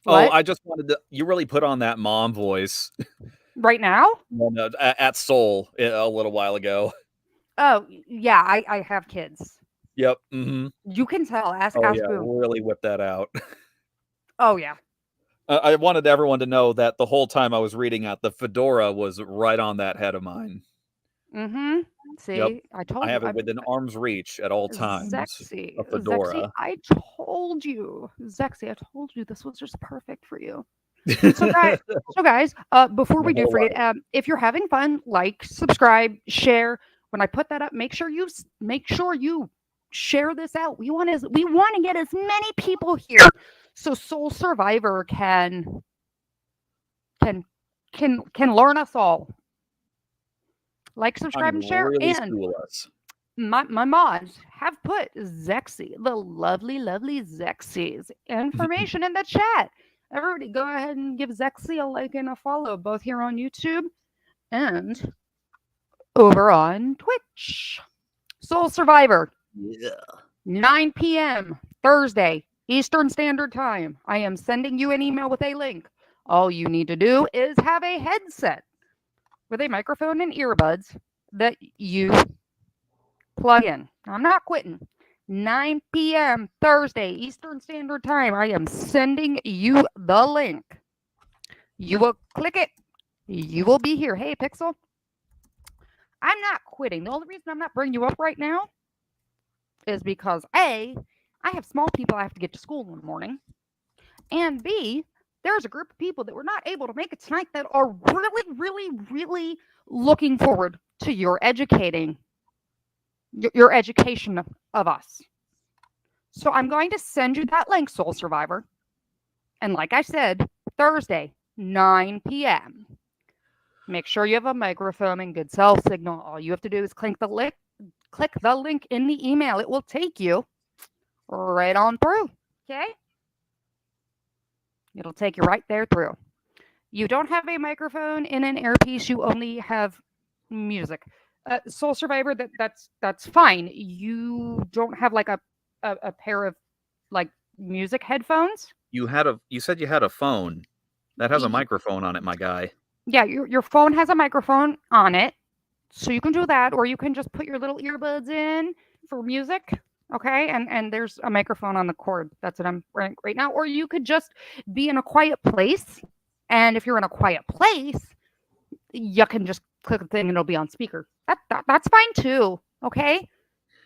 What? Oh, I just wanted to. You really put on that mom voice Right now? at Soul a little while ago. Oh, yeah, I have kids. Yep. Mm-hmm. You can tell. Ask Oh yeah, Boom. really whip that out. Oh, yeah. I wanted everyone to know that the whole time I was reading that, the fedora was right on that head of mine. Mm-hmm. See, Yep. I told I you. have it within arm's reach at all times. Zexy. A Zexy, fedora. I told you. Zexy, I told you this was just perfect for you. So guys, before we do forget, if you're having fun, like, subscribe, share. When I put that up, make sure you share this out. We want to get as many people here so Soul Survivor can learn us all. Like, subscribe, and share. Really And school us. my mods have put Zexy, the lovely Zexy's information in the chat. Everybody go ahead and give Zexy a like and a follow, both here on YouTube and over on Twitch. Soul Survivor, Yeah. 9 p.m. Thursday, Eastern Standard Time. I am sending you an email with a link. All you need to do is have a headset with a microphone and earbuds that you plug in. I'm not quitting. 9 p.m. Thursday, Eastern Standard Time. I am sending you the link. You will click it. You will be here. Hey, Pixel. I'm not quitting. The only reason I'm not bringing you up right now is because A, I have small people I have to get to school in the morning. And B, there's a group of people that were not able to make it tonight that are really looking forward to your education of us. So I'm going to send you that link, Soul Survivor. And like I said, Thursday, 9 p.m. Make sure you have a microphone and good cell signal. All you have to do is click the link in the email. It will take you right on through. Okay? It'll take you right there through. You don't have a microphone in an earpiece. You only have music. Soul Survivor, that's fine. You don't have like a pair of like music headphones. You said you had a phone that has a microphone on it, my guy. Yeah, your phone has a microphone on it, so you can do that, or you can just put your little earbuds in for music. Okay, and there's a microphone on the cord. That's what I'm wearing right now. Or you could just be in a quiet place, and if you're in a quiet place, you can just click the thing and it'll be on speaker. That's fine too. Okay,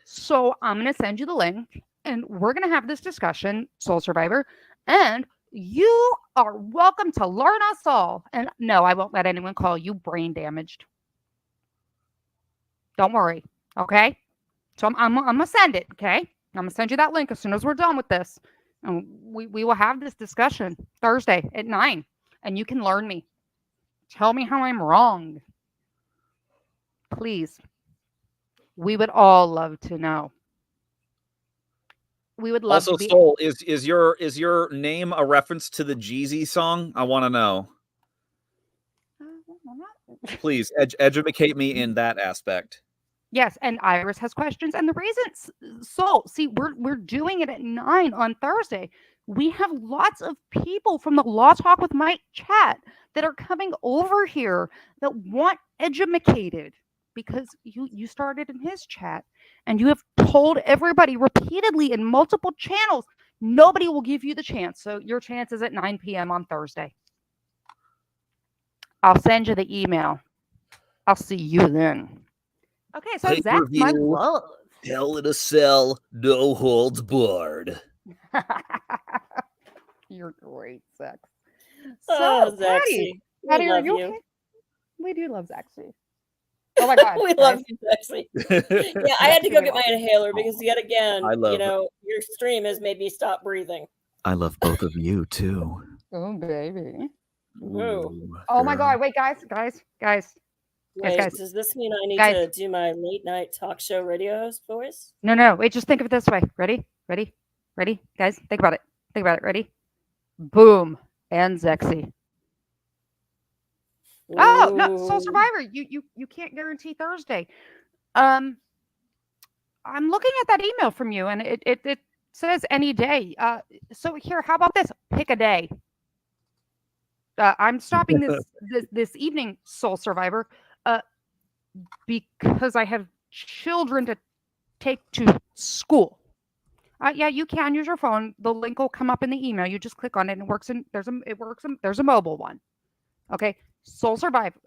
so I'm gonna send you the link, and we're gonna have this discussion, Soul Survivor, and you are welcome to learn us all. And no, I won't let anyone call you brain damaged. Don't worry. Okay. So I'm gonna send it. Okay. I'm gonna send you that link as soon as we're done with this, and we will have this discussion Thursday at 9, and you can learn me. Tell me how I'm wrong. Please. We would all love to know. We would love Also, to be. Soul, is your name a reference to the Jeezy song? I want to know. Please educate me in that aspect. Yes, and Iris has questions. And the reason, see, we're doing it at 9 on Thursday. We have lots of people from the Law Talk with Mike chat that are coming over here that want educated, because you started in his chat and you have told everybody repeatedly in multiple channels, nobody will give you the chance. So your chance is at 9 p.m. on Thursday. I'll send you the email. I'll see you then. Okay, so Zach, my love. Hell in a Cell, no holds barred. You're great, Zach. Oh, So, Patty, Zexy. We are love you you. okay? We do love Zexy. Oh my god. We love you, Betsy. Yeah, I had to go Really get my inhaler because yet again, I love it. your stream has made me stop breathing. I love both of you too. Oh baby. Whoa. Oh my god. Wait, guys. Wait, guys. does this mean I need Guys. to do my late night talk show radio host voice? No. Wait, just think of it this way. Ready? Guys, think about it. Ready? Boom. And Zexy. Oh no, Soul Ooh. Survivor. You can't guarantee Thursday. I'm looking at that email from you, and it says any day. So here, how about this? Pick a day. I'm stopping this evening, Soul Survivor, because I have children to take to school. Yeah, you can use your phone. The link will come up in the email. You just click on it, and it works. There's a mobile one. Okay, Soul Survivor.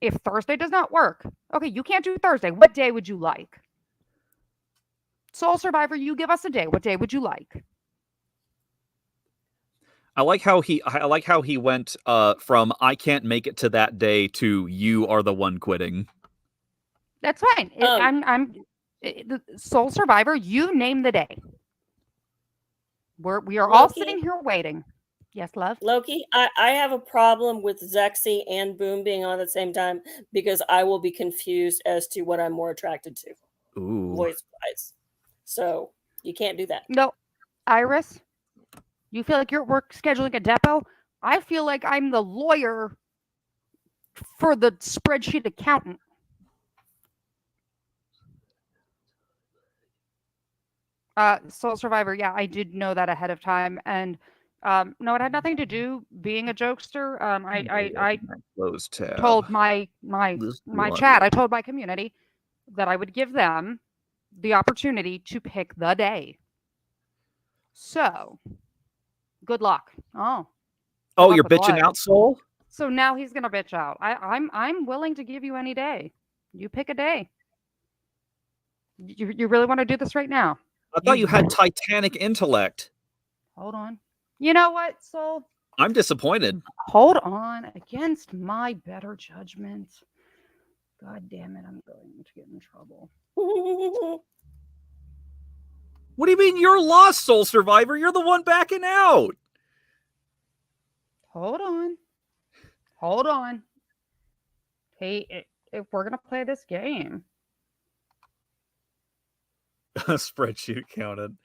If Thursday does not work, okay, you can't do Thursday. What day would you like? Soul Survivor, you give us a day. What day would you like? I like how he went from I can't make it to that day to you are the one quitting. That's fine. The Soul Survivor. You name the day. We are all Loki? sitting here waiting. Yes, love. Loki, I have a problem with Zexy and Boom being on at the same time because I will be confused as to what I'm more attracted to, Ooh. voice-wise. So you can't do that. No, Iris. You feel like you're work scheduling a depot. I feel like I'm the lawyer for the spreadsheet accountant. Soul Survivor. Yeah, I did know that ahead of time, and no, it had nothing to do being a jokester. I Close tab. told my This chat. I told my community that I would give them the opportunity to pick the day. So, good luck. Oh, Oh, you're with bitching what? out, Soul? so now he's gonna bitch out. I'm willing to give you any day. You pick a day. You really want to do this right now? I thought you had Titanic intellect. Hold on. You know what, Soul? I'm disappointed. Hold on. Against my better judgment. God damn it, I'm going to get in trouble. What do you mean you're lost, Soul Survivor? You're the one backing out. Hold on. Hey, if we're gonna play this game, Spreadsheet counted.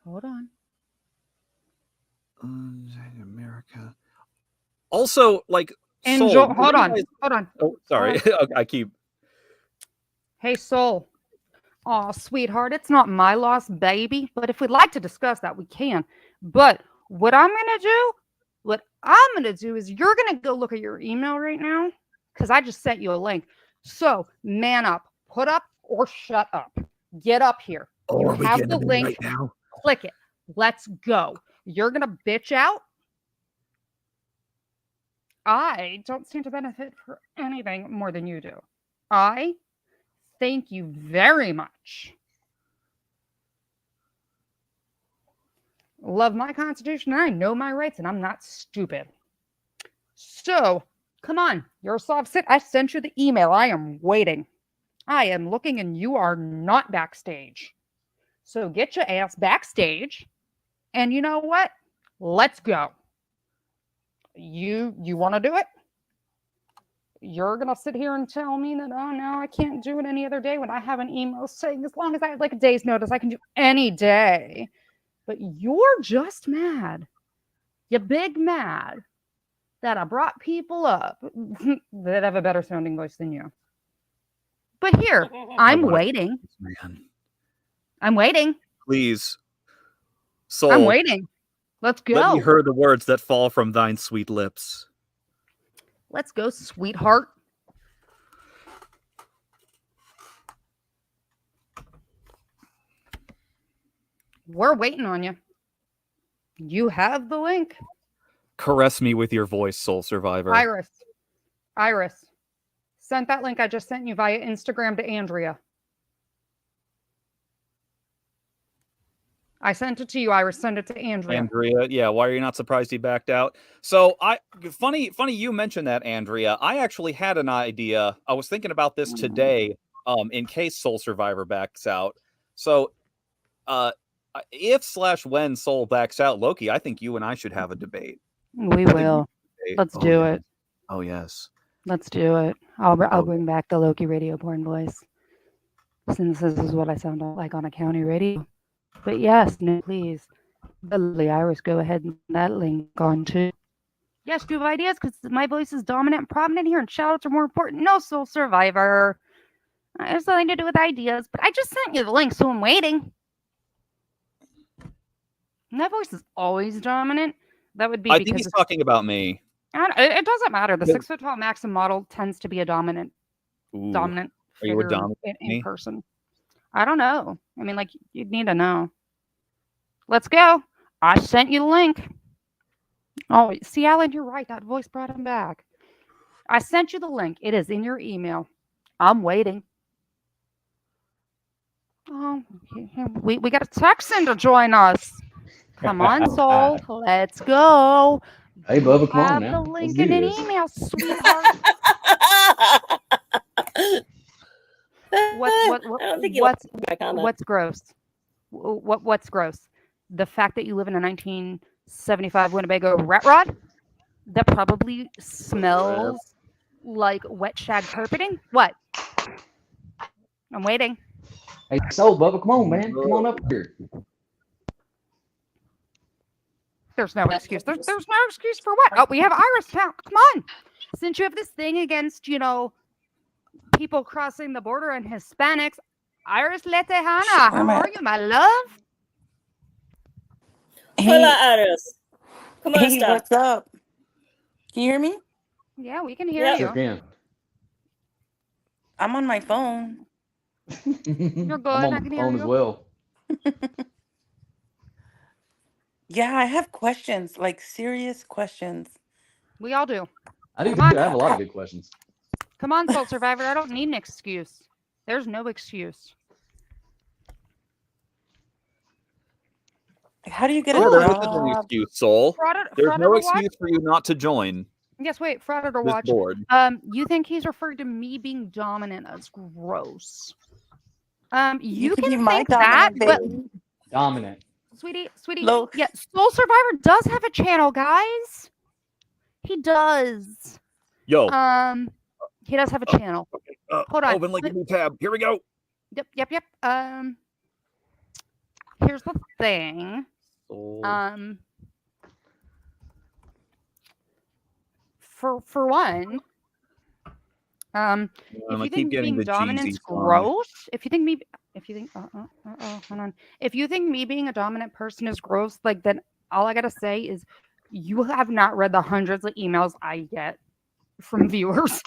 hold on. America. Also, like, Enjoy. Soul, Hold on. realize- Hold on. Oh, sorry. I keep. Hey, Soul. Aw, sweetheart, it's not my loss, baby. But if we'd like to discuss that, we can. But what I'm gonna do is you're gonna go look at your email right now because I just sent you a link. So man up, put up or shut up. Get up here. Oh, You are we have getting the to link. right now? Click it. Let's go. You're gonna bitch out. I don't stand to benefit for anything more than you do. I thank you very much. Love my Constitution, and I know my rights, and I'm not stupid. So, come on. You're a SovCit. I sent you the email. I am waiting. I am looking, and you are not backstage. So get your ass backstage, and you know what? Let's go. You want to do it? You're going to sit here and tell me that, oh, no, I can't do it any other day when I have an email saying as long as I have like a day's notice, I can do any day. But you're just mad. You're big mad that I brought people up that have a better sounding voice than you. But here, I'm waiting. Man, I'm waiting. please, Soul. I'm waiting. Let's go. Let me hear the words that fall from thine sweet lips. Let's go, sweetheart. We're waiting on you. You have the link. Caress me with your voice, Soul Survivor. Iris. Sent that link I just sent you via Instagram to Andrea. I sent it to you, Iris. Send it to Andrea. Andrea, yeah. Why are you not surprised he backed out? So funny you mentioned that, Andrea. I actually had an idea. I was thinking about this today, in case Soul Survivor backs out. So, if/when Soul backs out, Loki, I think you and I should have a debate. We will. Let's do it. Oh yes. Let's do it. I'll bring back the Loki radio porn voice, since this is what I sound like on a county radio. But yes, no, please. Lovely Iris, go ahead and that link on too. Yes, do you have ideas? Because my voice is dominant and prominent here, and shoutouts are more important. No, Soul Survivor. It has nothing to do with ideas, but I just sent you the link, so I'm waiting. My voice is always dominant. That would be I because think he's talking about me. it doesn't matter. The 6 foot tall Maxim model tends to be a dominant Are you a figure dominant in person. I don't know. I mean, like, you'd need to know. Let's go. I sent you the link. Oh, see, Alan, you're right. That voice brought him back. I sent you the link. It is in your email. I'm waiting. Oh, we got a Texan to join us. Come on, Soul. Let's go. Hey, Bubba, come on Have now. the link Let's in do an this. email, sweetheart. What's gross? What's gross? The fact that you live in a 1975 Winnebago rat rod that probably smells like wet shag carpeting? What? I'm waiting. Hey, so Bubba, come on, man. Come on up here. There's no excuse. There's no excuse for what? Oh, we have Iris now. Come on. Since you have this thing against, people crossing the border and Hispanics, Iris Letejana, how are you, my love? Hola, Iris. ¿Cómo Hey, está? what's up? Can you hear me? Yeah, we can hear Yeah. you. Sure can. I'm on my phone. You're good. I'm I on can the hear phone you. as well. Yeah, I have questions, like serious questions. We all do. I do. Come on. I have a lot of good questions. Come on, Soul Survivor. I don't need an excuse. There's no excuse. How do you get Yeah, a there isn't an job? excuse, Soul. There's Fraud no or excuse watch? for you not to join Yes, wait. Fraud or this watch? board. You think he's referring to me being dominant as gross? You can be can my think that, dominant but baby. Dominant. sweetie, Lo- yeah, Soul Survivor does have a channel, guys. He does. Yo. He does have a channel. Hold on. Open like a new tab. Here we go. Yep. Here's the thing. For one, if you think me being dominant's gross, if you think me being a dominant person is gross, like, then all I gotta say is you have not read the hundreds of emails I get from viewers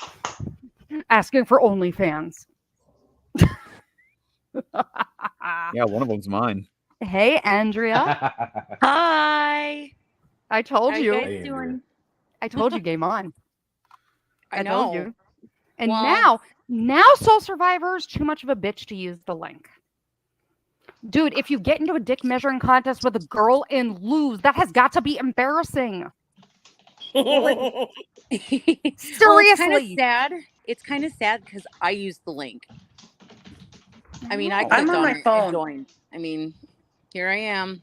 asking for OnlyFans. Yeah, one of them's mine. Hey, Andrea. Hi. I told How you. you guys Hey, doing? I told you, game on. I told know. you. And Well- now Soul Survivor is too much of a bitch to use the link. Dude, if you get into a dick measuring contest with a girl and lose, that has got to be embarrassing. Well, it's kind of Seriously. sad. It's kind of sad because I used the link. I mean, I No. clicked I'm on on my it phone. and joined. I mean, here I am.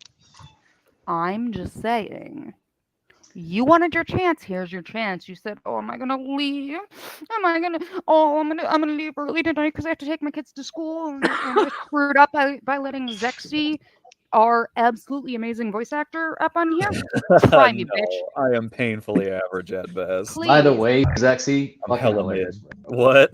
I'm just saying. You wanted your chance. Here's your chance. You said, "Oh, am I gonna leave? I'm gonna leave early tonight because I have to take my kids to school." And I screwed up by letting Zexy, our absolutely amazing voice actor, up on here. Try me, No, bitch. I am painfully average at best. Please. By the way, Zexy, I'm fucking hella hilarious. Bro. What?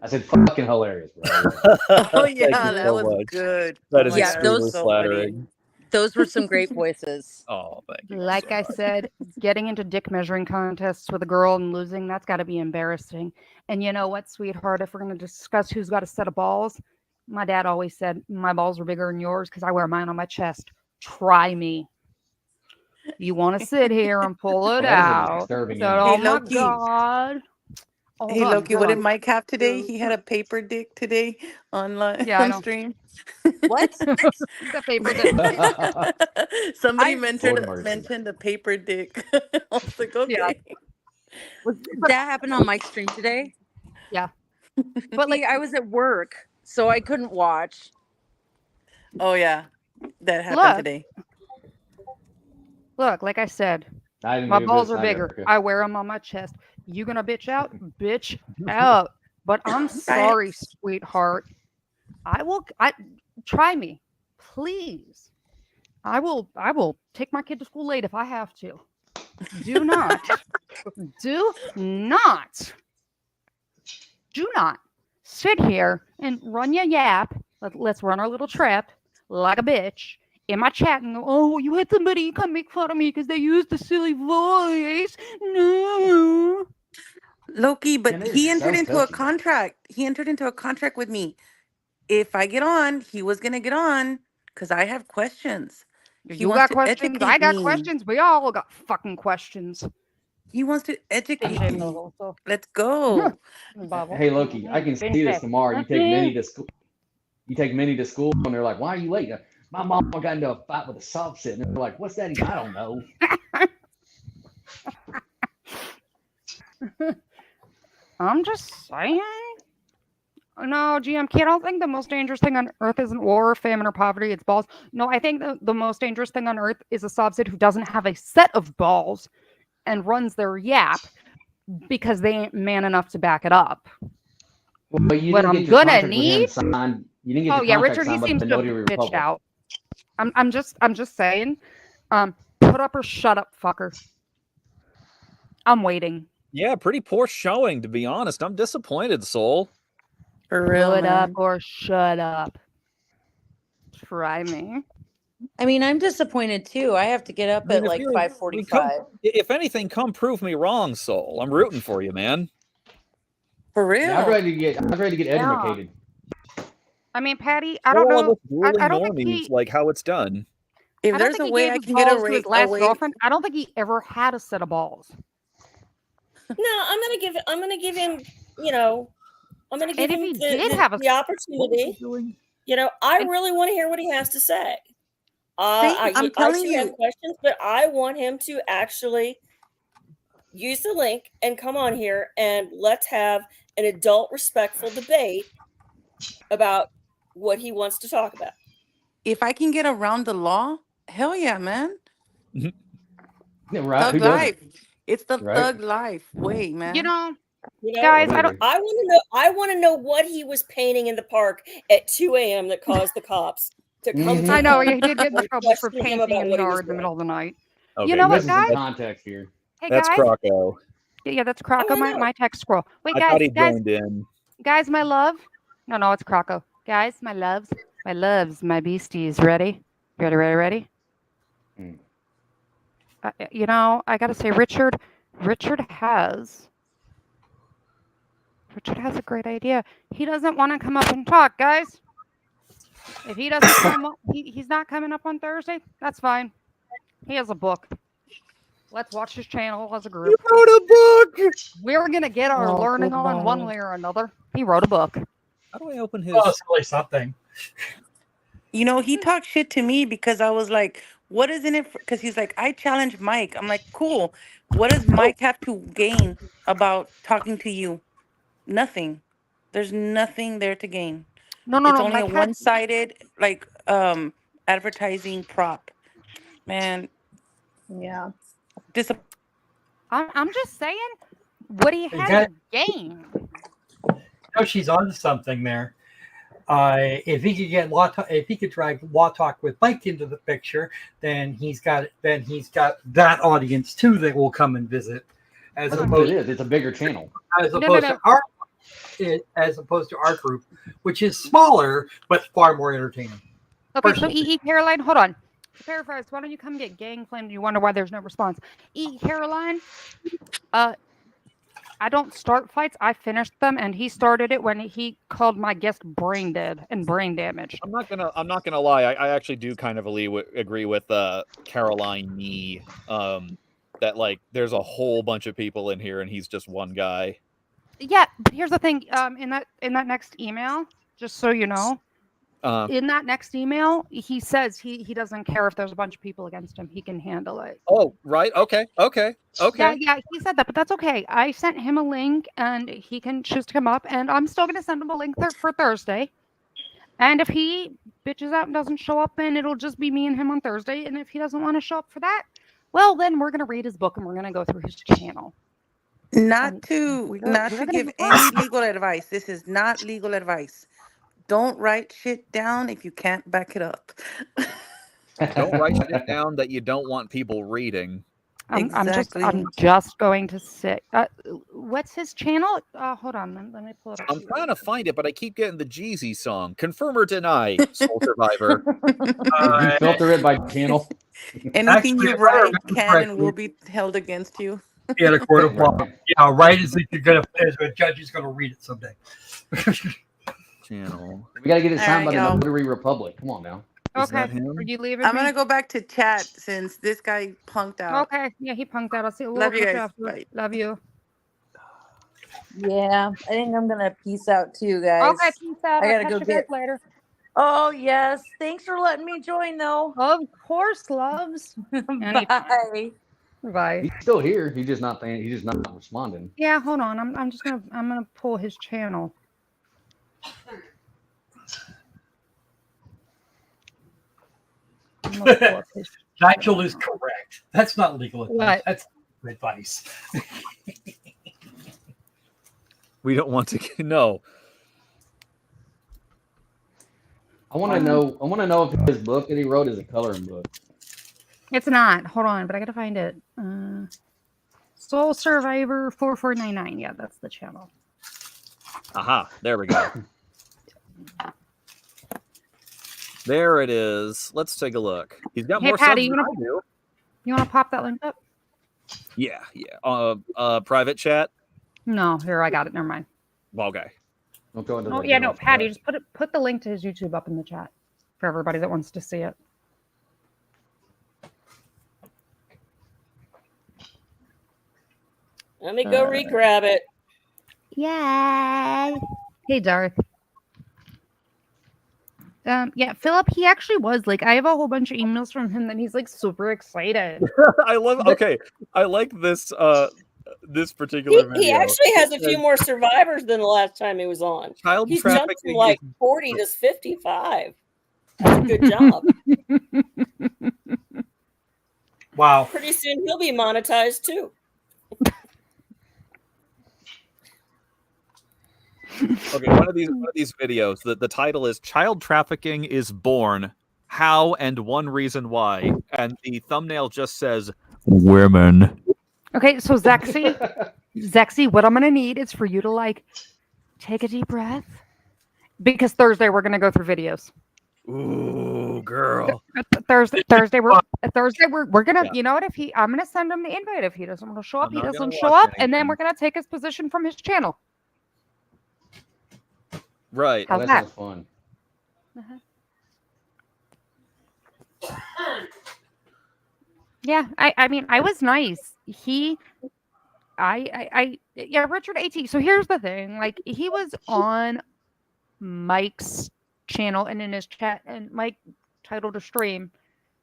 I said fucking hilarious, bro. Oh Thank yeah, you that so was much. good. That Oh is my God, extremely that was so flattering. funny. Those were some great voices. Oh, thank you. Like so I much. said, getting into dick measuring contests with a girl and losing, that's got to be embarrassing. And you know what, sweetheart, if we're going to discuss who's got a set of balls, my dad always said my balls are bigger than yours because I wear mine on my chest. Try me. You want to sit here and pull it That is a out. disturbing Said, image. oh Hey, my Loki. God. Hold Hey on, Loki, hold what did on. Mike have today? He had a paper dick today online Yeah, I on know. stream. What? The paper dick. Somebody I mentioned Lord mercy. mentioned a paper dick. I was like, Yeah. okay. that happened on Mike's stream today. Yeah. But like, See, I was at work, so I couldn't watch. Oh yeah, that happened look, today. look, like I said, I didn't my do balls this, are hi, bigger. Erica. I wear them on my chest. You gonna bitch out? Bitch out. But I'm sorry, sweetheart. I try me, please. I will take my kid to school late if I have to. Do not, do not, do not sit here and run your yap. Let's run our little trip like a bitch in my chat and go, oh, you had somebody come make fun of me because they used a silly voice. No. Loki, but Man, they're he entered so into a touchy. contract. He entered into a contract with me. If I get on, he was gonna get on because I have questions. He You wants got to questions. I educate got me. questions. We all got fucking questions. He wants to educate me. Also. Let's go. Hey Loki, I can see this tomorrow. You take Minnie to school. You take Minnie to school, and they're like, "Why are you late?" My mom got into a fight with a SovCit, and they're like, "What's that?" I don't know. I'm just saying. No, GMK, I don't think the most dangerous thing on earth isn't war, famine, or poverty. It's balls. No, I think the most dangerous thing on earth is a SovCit who doesn't have a set of balls and runs their yap because they ain't man enough to back it up. Well, you What didn't I'm get your gonna contract with him need? signed. You didn't get Oh your yeah, contract Richard. He signed by seems the to have Notary bitched Republic. out. I'm just saying. Put up or shut up, fucker. I'm waiting. Yeah, pretty poor showing, to be honest. I'm disappointed, Soul. For real, Put up man. or shut up. Try me. I mean, I'm disappointed too. I have to get up at like 5:45. If anything, come prove me wrong, Soul. I'm rooting for you, man. For real. Yeah, I'm ready to get educated. I mean, Patty, I don't know. I don't think normies like how it's done. If I don't there's think a he way gave I his can get balls to his last away. girlfriend. I don't think he ever had a set of balls. No, I'm gonna give him, you know, I'm gonna give And if him he did have the opportunity. You know, I really want to hear what he has to say. I'm telling I have you. questions, but I want him to actually use the link and come on here and let's have an adult, respectful debate about what he wants to talk about. If I can get around the law, hell yeah, man. Yeah, right? Thug Who doesn't? life. It's the Right? thug life way, man. You know, Guys, I don't. I want to know what he was painting in the park at 2 a.m. that caused the cops to come. To I know him he did get in and trouble for question him painting about in the what he was yard in the doing. middle of the night. Okay, You know what, Missing some guys? context here. Hey, That's guys. Croco. Yeah, that's Croco, my text scroll. Wait, I thought he guys, joined in. guys, my love. No, it's Croco. Guys, my loves, my beasties. Ready? Ready? You know, I gotta say, Richard has a great idea. He doesn't want to come up and talk, guys. If he doesn't come up, he's not coming up on Thursday. That's fine. He has a book. Let's watch his channel as a group. He wrote a book. We're gonna get our learning on one way or another. He wrote a book. How do I open his? Oh, it's really something. You know, he talked shit to me because I was like, what is in it? Because he's like, I challenge Mike. I'm like, cool. What does Mike have to gain about talking to you? Nothing. There's nothing there to gain. No, It's only Mike a one-sided, like, advertising prop. Man. Yeah. I'm just saying, what he has to gain. No, she's on something there. If he could get if he could drag Law Talk with Mike into the picture, then he's got that audience too that will come and visit. That's what it is. It's a bigger channel. As opposed to our group, which is smaller but far more entertaining. Okay, so E. Caroline, hold on. To paraphrase, why don't you come get gang flamed? You wonder why there's no response. E. Caroline, I don't start fights. I finished them, and he started it when he called my guest brain dead and brain damaged. I'm not gonna lie. I actually do kind of agree with Caroline Nee. That like there's a whole bunch of people in here, and he's just one guy. Yeah, but here's the thing. In that next email, just so you know, in that next email, he says he doesn't care if there's a bunch of people against him. He can handle it. Oh, right. Okay. Yeah, he said that, but that's okay. I sent him a link, and he can choose to come up, and I'm still gonna send him a link for Thursday. And if he bitches out and doesn't show up, then it'll just be me and him on Thursday. And if he doesn't want to show up for that, well, then we're gonna read his book and we're gonna go through his channel. Not to give any legal advice. This is not legal advice. Don't write shit down if you can't back it up. Don't write shit down that you don't want people reading. I'm just going to say, what's his channel? Hold on, let me pull it up. I'm trying to find it, but I keep getting the Jeezy song. Confirm or deny, Soul Survivor. You filter it by channel. Anything you write can and will be held against you. Yeah, the court of law. Yeah, right as a judge is gonna read it someday. Channel. We gotta get it signed by the Notary Republic. Come on now. Okay, are you leaving? I'm gonna go back to chat since this guy punked out. Okay, yeah, he punked out. I'll see. Love you guys. Bye. Love you. Yeah, I think I'm gonna peace out too, guys. Okay, peace out. I gotta go get later. Oh yes, thanks for letting me join, though. Of course, loves. Bye. Bye. He's still here. He's just not paying. He's just not responding. Yeah, hold on. I'm gonna pull his channel. Nigel is correct. That's not legal advice. What? That's advice. We don't want to know. I want to know. I want to know if his book that he wrote is a coloring book. It's not. Hold on, but I gotta find it. Soul Survivor 4499. Yeah, that's the channel. Aha! There we go. There it is. Let's take a look. He's got more Patty, subs than I do. You want to pop that link up? Yeah. Private chat. No, here I got it. Never mind. Okay. Oh yeah, no, Patty, just put the link to his YouTube up in the chat for everybody that wants to see it. Let me go re-grab it. Yay! Hey, Darth. Yeah, Philip, he actually was like, I have a whole bunch of emails from him that he's like super excited. I like this this particular video. He actually has a few more survivors than the last time he was on. He's jumped from like 40 to 55. That's a good job. Wow. Pretty soon he'll be monetized too. Okay, one of these videos, the title is Child Trafficking is Born, How and One Reason Why. And the thumbnail just says women. Okay, so Zexy, what I'm gonna need is for you to like take a deep breath. Because Thursday we're gonna go through videos. Ooh, girl. Thursday we're gonna, you know what, I'm gonna send him the invite. If he doesn't want to show up, he doesn't show up, and then we're gonna take his position from his channel. Right. How's that? Sounds fun. Yeah, I mean, I was nice. Richard AT. So here's the thing, like he was on Mike's channel and in his chat, and Mike titled a stream,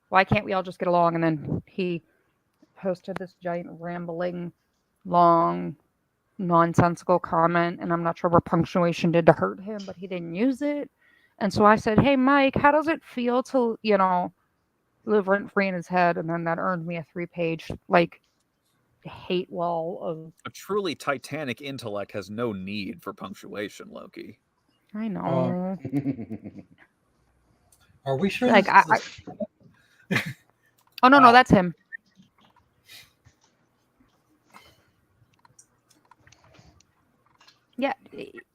"Why can't we all just get along?" And then he posted this giant rambling, long, nonsensical comment, and I'm not sure what punctuation did to hurt him, but he didn't use it. And so I said, "Hey Mike, how does it feel to, live rent free in his head?" And then that earned me a 3-page like hate wall of a truly titanic intellect has no need for punctuation, Loki. I know. Are we sure? Like oh no, that's him. Yeah,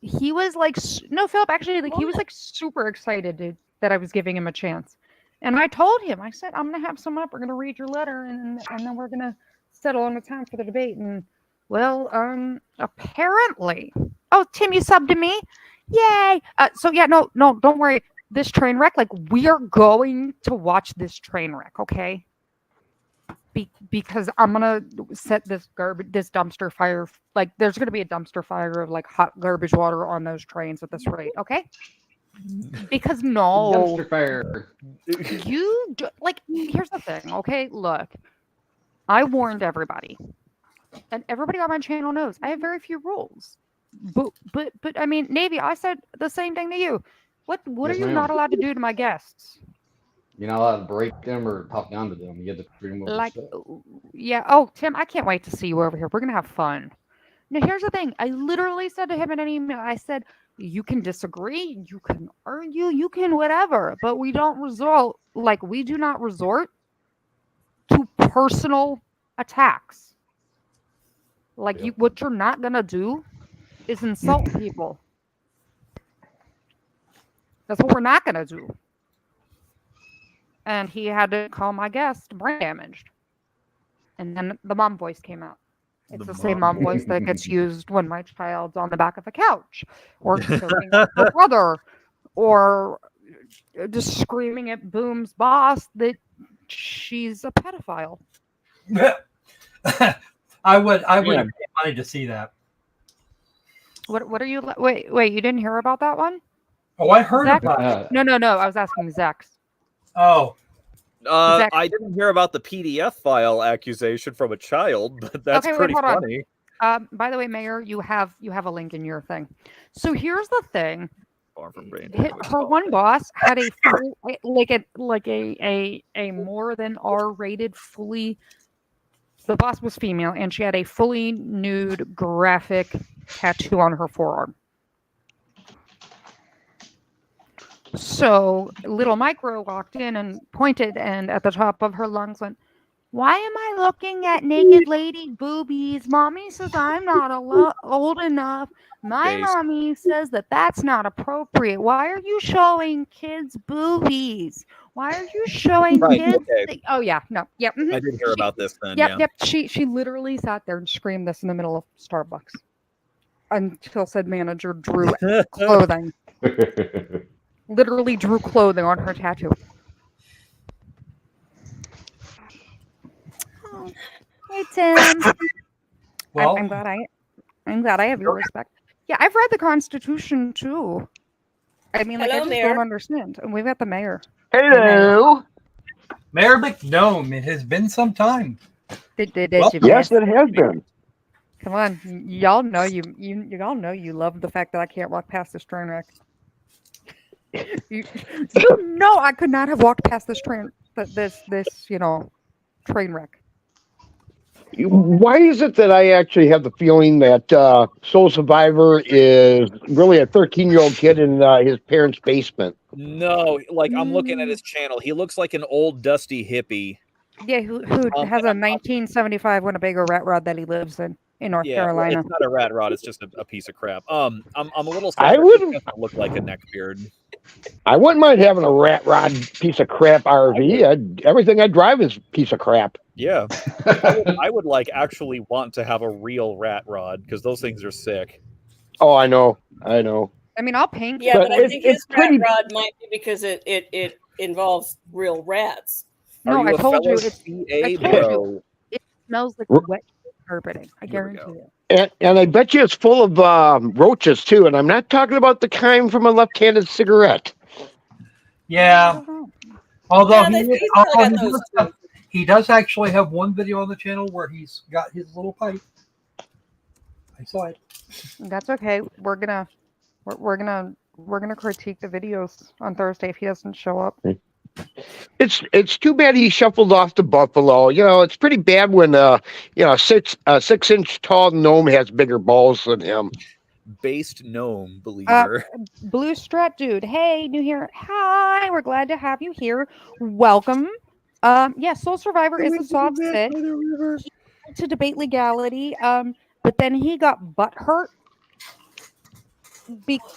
he was like, no, Philip, actually, like, he was like super excited that I was giving him a chance. And I told him, I said, I'm going to have someone up, we're going to read your letter, and then we're going to settle on the time for the debate. And, well, apparently, oh, Tim, you subbed to me? Yay! So, yeah, no, don't worry. This train wreck, like, we are going to watch this train wreck, okay? because I'm gonna set this dumpster fire. Like, there's gonna be a dumpster fire of like hot garbage water on those trains at this rate. Okay. Because no, Dumpster fire. like. Here's the thing. Okay, look, I warned everybody, and everybody on my channel knows I have very few rules. But I mean, Navy, I said the same thing to you. What Yes, are you ma'am. not allowed to do to my guests? You're not allowed to break them or talk down to them. You get the freedom of Like, respect. yeah. Oh, Tim, I can't wait to see you over here. We're gonna have fun. Now, here's the thing. I literally said to him in an email, I said, you can disagree, you can argue, you can whatever, but we do not resort to personal attacks. Like, Yep. what you're not gonna do is insult people. That's what we're not gonna do. And he had to call my guest brain damaged. And then the mom voice came out. It's the same mom voice that gets used when my child's on the back of the couch, or choking up her brother, or just screaming at Boom's boss that she's a pedophile. I would have paid money to see that. What are you? Wait, you didn't hear about that one? Oh, I heard Zach? about it. No. I was asking Zach. Oh. I didn't hear about the PDF file accusation from a child, but that's Okay, pretty wait, hold funny. on. By the way, Mayor, you have a link in your thing. So here's the thing. Her one boss had a full, a more than R-rated fully. The boss was female, and she had a fully nude graphic tattoo on her forearm. So little Micro walked in and pointed, and at the top of her lungs went, "Why am I looking at naked lady boobies? Mommy says I'm not old enough. My mommy says that that's not appropriate. Why are you showing kids boobies? Why are you showing kids?" Okay. Oh yeah, no, yep. I did hear about this then. Yep. She literally sat there and screamed this in the middle of Starbucks until said manager drew clothing. Literally drew clothing on her tattoo. Oh, hey Tim. Well, I'm glad I have your respect. Yeah, I've read the Constitution too. I mean, like, Hello, I just Mayor. don't understand. And we've got the mayor. Hello. Mayor McNome, it has been some time. Yes, it has been. Come on, y'all know y'all know you love the fact that I can't walk past this train wreck. You know I could not have walked past this train wreck. Why is it that I actually have the feeling that Soul Survivor is really a 13-year-old kid in his parents' basement? No, like I'm looking at his channel. He looks like an old dusty hippie. Yeah, who has a 1975 Winnebago rat rod that he lives in North Carolina. It's not a rat rod. It's just a piece of crap. I'm a little. I sad would he doesn't look like a neckbeard. I wouldn't mind having a rat rod piece of crap RV. Everything I drive is a piece of crap. Yeah, I would like actually want to have a real rat rod because those things are sick. Oh, I know. I mean, I'll paint. Yeah, But but I think his rat pretty- rod might be because it involves real rats. No, I told you it smells like wet carpeting. I guarantee you. And I bet you it's full of roaches too. And I'm not talking about the kind from a left-handed cigarette. Yeah. Although Yeah, he does actually have one video on the channel where he's got his little pipe. I saw it. That's okay. We're gonna critique the videos on Thursday if he doesn't show up. It's too bad he shuffled off to Buffalo. You know, it's pretty bad when a 6-inch tall gnome has bigger balls than him. Based gnome believer. Blue Strat dude. Hey, new here. Hi, we're glad to have you here. Welcome. Yeah, Soul Survivor is a SovCit. He went to debate legality. But then he got butthurt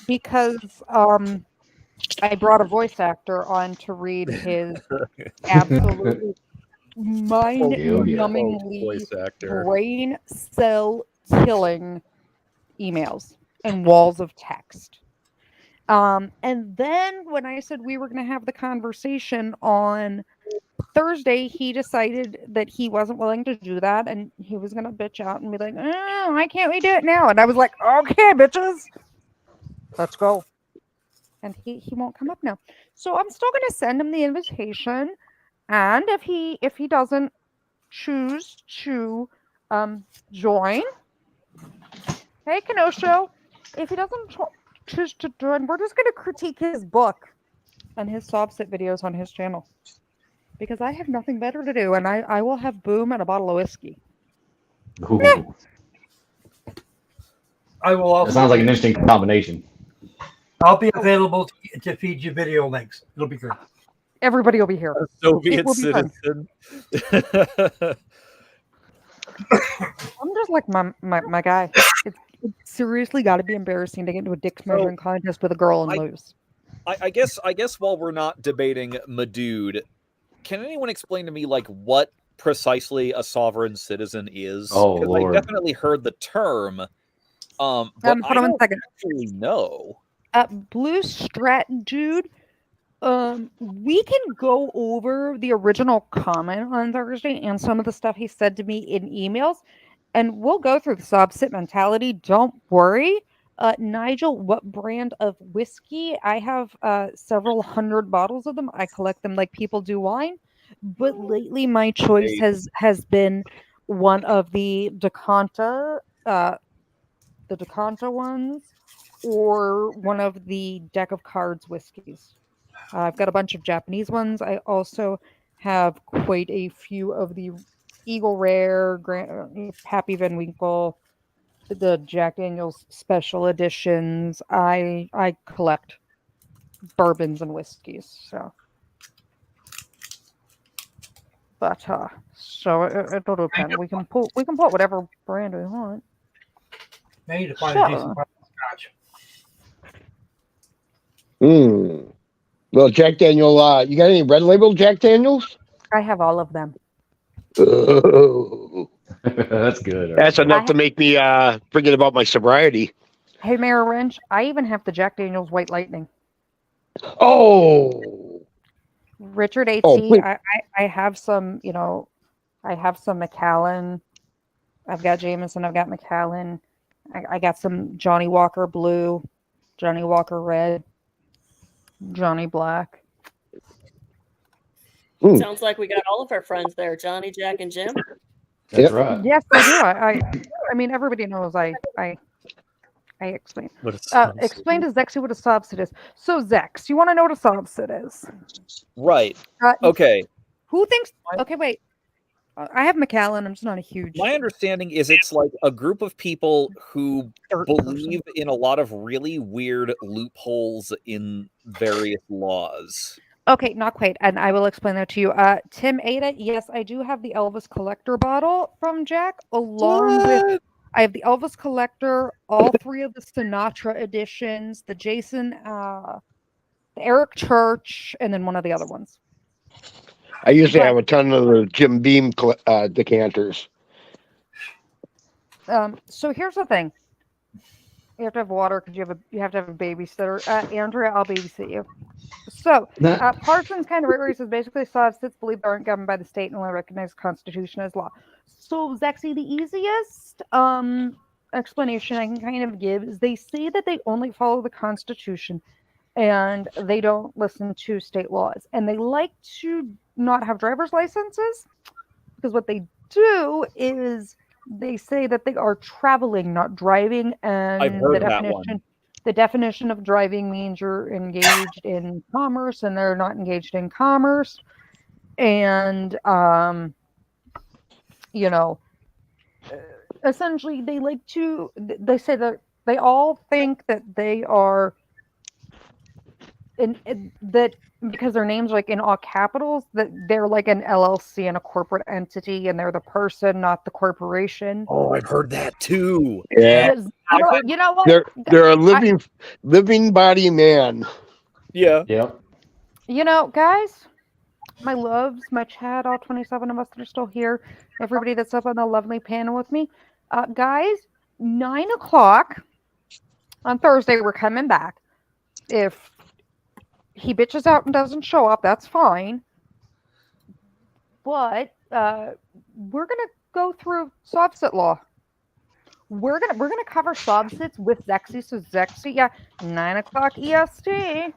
because I brought a voice actor on to read his absolutely mind-numbingly brain cell killing emails and walls of text. And then when I said we were going to have the conversation on Thursday, he decided that he wasn't willing to do that, and he was gonna bitch out and be like, "Oh, why can't we do it now?" And I was like, "Okay, bitches, let's go." And he won't come up now, so I'm still gonna send him the invitation, and if he doesn't choose to join, hey Kenosho, if he doesn't choose to join, we're just gonna critique his book and his SovCit videos on his channel. Because I have nothing better to do, and I will have Boom and a bottle of whiskey. Ooh. I will also. That sounds like an interesting combination. I'll be available to feed you video links. It'll be good. Everybody will be here. A Soviet citizen. I'm just like my guy. It's seriously got to be embarrassing to get into a dick measuring contest with a girl and lose. I guess while we're not debating my dude, can anyone explain to me like what precisely a sovereign citizen is? Oh, Because I Lord. definitely heard the term, but Hold on I don't one second. actually know. Blue Strat dude, we can go over the original comment on Thursday and some of the stuff he said to me in emails, and we'll go through the SovCit mentality. Don't worry. Nigel, what brand of whiskey? I have several hundred bottles of them. I collect them like people do wine. But lately my choice has been one of the Decanta ones, or one of the Deck of Cards whiskeys. I've got a bunch of Japanese ones. I also have quite a few of the Eagle Rare, Happy Van Winkle, the Jack Daniel's special editions. I collect bourbons and whiskeys. So, but so it'll depend. We can put whatever brand we want. Maybe to find a decent bottle of scotch. Well, Jack Daniel, you got any red label Jack Daniels? I have all of them. Oh. That's good. That's enough to make me forget about my sobriety. Hey, Mayor Wrench, I even have the Jack Daniel's White Lightning. Oh. Richard AT, I have some, I have some Macallan. I've got Jameson, I've got Macallan. I got some Johnny Walker Blue, Johnny Walker Red, Johnny Black. Sounds like we got all of our friends there, Johnny, Jack, and Jim. That's right. Yes, I do. I mean, everybody knows I explain. Explain to Zexy what a SovCit is. So, Zex, you want to know what a SovCit is? Right. Okay. Who thinks? Okay, wait. I have Macallan. I'm just not a huge. My understanding is it's like a group of people who believe in a lot of really weird loopholes in various laws. Okay, not quite. And I will explain that to you. Tim Ada, yes, I do have the Elvis Collector bottle from Jack, along with I have the Elvis Collector, all three of the Sinatra editions, the Jason, the Eric Church, and then one of the other ones. I usually have a ton of the Jim Beam decanters. So here's the thing. You have to have water because you have to have a babysitter. Andrea, I'll babysit you. So Parsons kind of says basically SovCits believe they aren't governed by the state and only recognize the Constitution as law. So Zexy, the easiest explanation I can kind of give is they say that they only follow the Constitution and they don't listen to state laws, and they like to not have driver's licenses because what they do is they say that they are traveling, not driving, and I've heard that one. The definition of driving means you're engaged in commerce, and they're not engaged in commerce. And essentially, they say that they all think that they are that because their names are like in all capitals, that they're like an LLC and a corporate entity, and they're the person, not the corporation. Oh, I've heard that too. Yeah. You know what? They're a living body man. Yeah. Yep. Guys, my loves, my chat, all 27 of us that are still here, everybody that's up on the lovely panel with me. Guys, 9 o'clock on Thursday, we're coming back. If he bitches out and doesn't show up, that's fine. but we're gonna go through SovCit law. We're gonna cover SovCits with Zexy. So Zexy, yeah, 9 o'clock EST.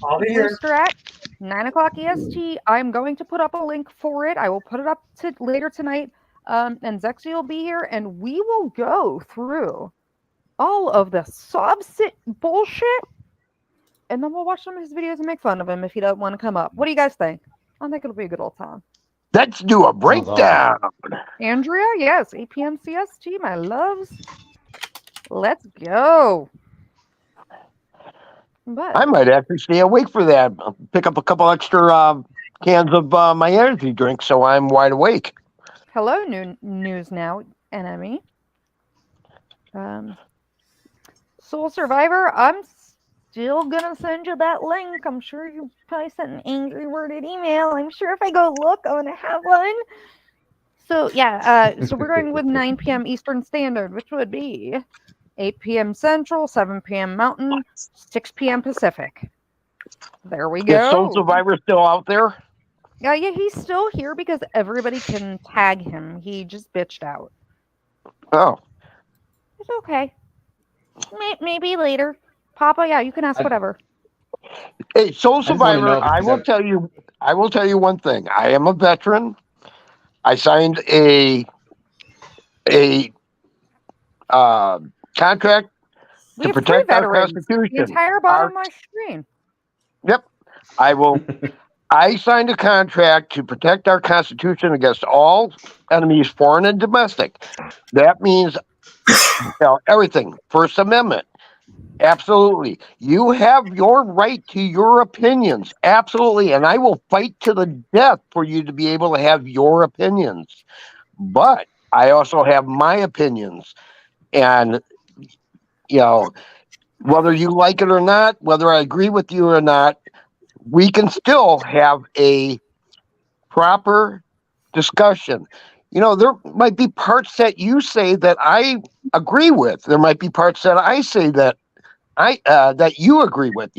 I'll be here. Strat, 9 o'clock EST. I'm going to put up a link for it. I will put it up later tonight. And Zexy will be here, and we will go through all of the SovCit bullshit, and then we'll watch some of his videos and make fun of him if he doesn't want to come up. What do you guys think? I think it'll be a good old time. Let's do a breakdown. Andrea, yes, 8 p.m. CST, my loves. Let's go. But I might actually stay awake for that. I'll pick up a couple extra cans of my energy drink, so I'm wide awake. hello, news now, enemy. Soul Survivor, I'm still gonna send you that link. I'm sure you probably sent an angry worded email. I'm sure if I go look, I'm gonna have one. So yeah, so we're going with 9 p.m. Eastern Standard, which would be 8 p.m. Central, 7 p.m. Mountain, 6 p.m. Pacific. There we go. Is Soul Survivor still out there? Yeah, he's still here because everybody can tag him. He just bitched out. Oh. It's okay. Maybe later. Papa, yeah, you can ask whatever. Hey, Soul Survivor, know I will tell you one thing. I am a veteran. I signed a contract We to have 3 protect our veterans. Constitution. The entire bottom of my screen. Yep. I signed a contract to protect our Constitution against all enemies, foreign and domestic. That means everything. First Amendment. Absolutely. You have your right to your opinions. Absolutely. And I will fight to the death for you to be able to have your opinions. But I also have my opinions. And, whether you like it or not, whether I agree with you or not, we can still have a proper discussion. There might be parts that you say that I agree with. There might be parts that I say that that you agree with.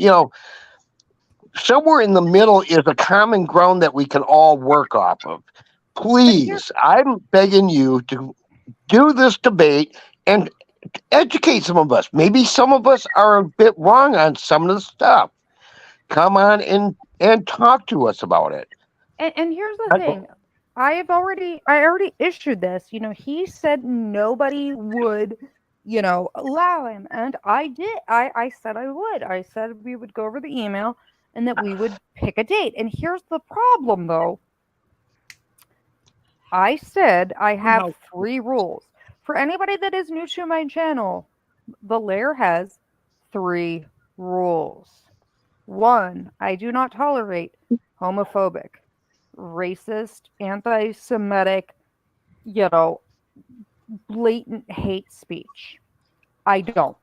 Somewhere in the middle is a common ground that we can all work off of. Please, I'm begging you to do this debate and educate some of us. Maybe some of us are a bit wrong on some of the stuff. Come on and talk to us about it. And here's the thing. I already issued this. He said nobody would, allow him. And I did. I said I would. I said we would go over the email and that we would pick a date. And here's the problem, though. I said I have 3 rules. For anybody that is new to my channel, the Lair has 3 rules. 1, I do not tolerate homophobic, racist, anti-Semitic, blatant hate speech. I don't.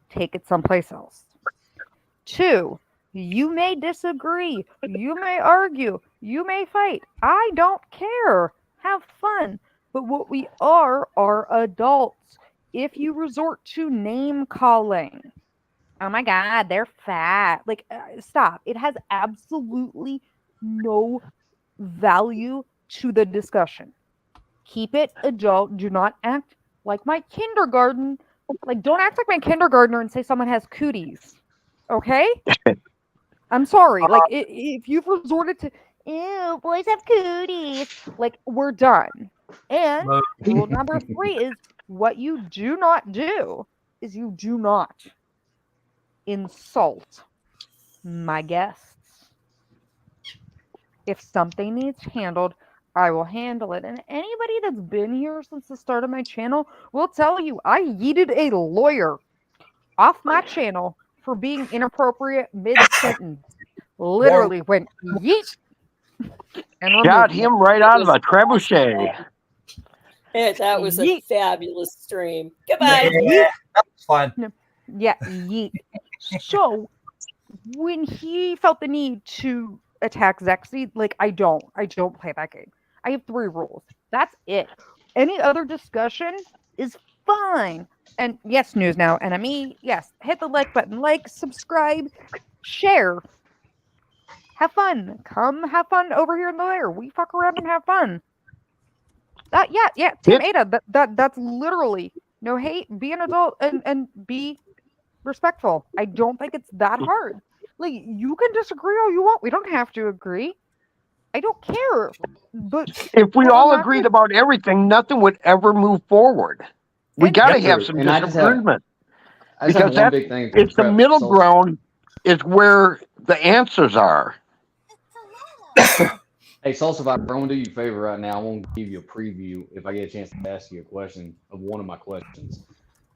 Take it someplace else. 2, you may disagree, you may argue, you may fight. I don't care. Have fun. But what we are adults. If you resort to name calling, oh my God, they're fat. Stop. It has absolutely no value to the discussion. Keep it adult. Do not act like my kindergarten. Don't act like my kindergartner and say someone has cooties. Okay? I'm sorry. If you've resorted to, ew, boys have cooties. We're done. And rule number 3 is what you do not do is you do not insult my guests. If something needs handled, I will handle it. And anybody that's been here since the start of my channel will tell you I yeeted a lawyer off my channel for being inappropriate mid-sentence. Literally went yeet. And got him right out of a trebuchet. That was a fabulous stream. Goodbye. Yeah, that was fun. Yeah, yeet. So when he felt the need to attack Zexy, I don't play that game. I have 3 rules. That's it. Any other discussion is fine. And yes, News Now enemy. Yes, hit the like button, subscribe, share. Have fun. Come have fun over here in the lair. We fuck around and have fun. Yeah, Tim Ada. That's literally no hate. Be an adult and be respectful. I don't think it's that hard. Like, you can disagree all you want. We don't have to agree. I don't care. But if we all agreed about everything, nothing would ever move forward. We got to have some disagreement. Because that's, it's the middle ground is where the answers are. Hey, Soul Survivor, I want to do you a favor right now. I want to give you a preview if I get a chance to ask you a question of one of my questions.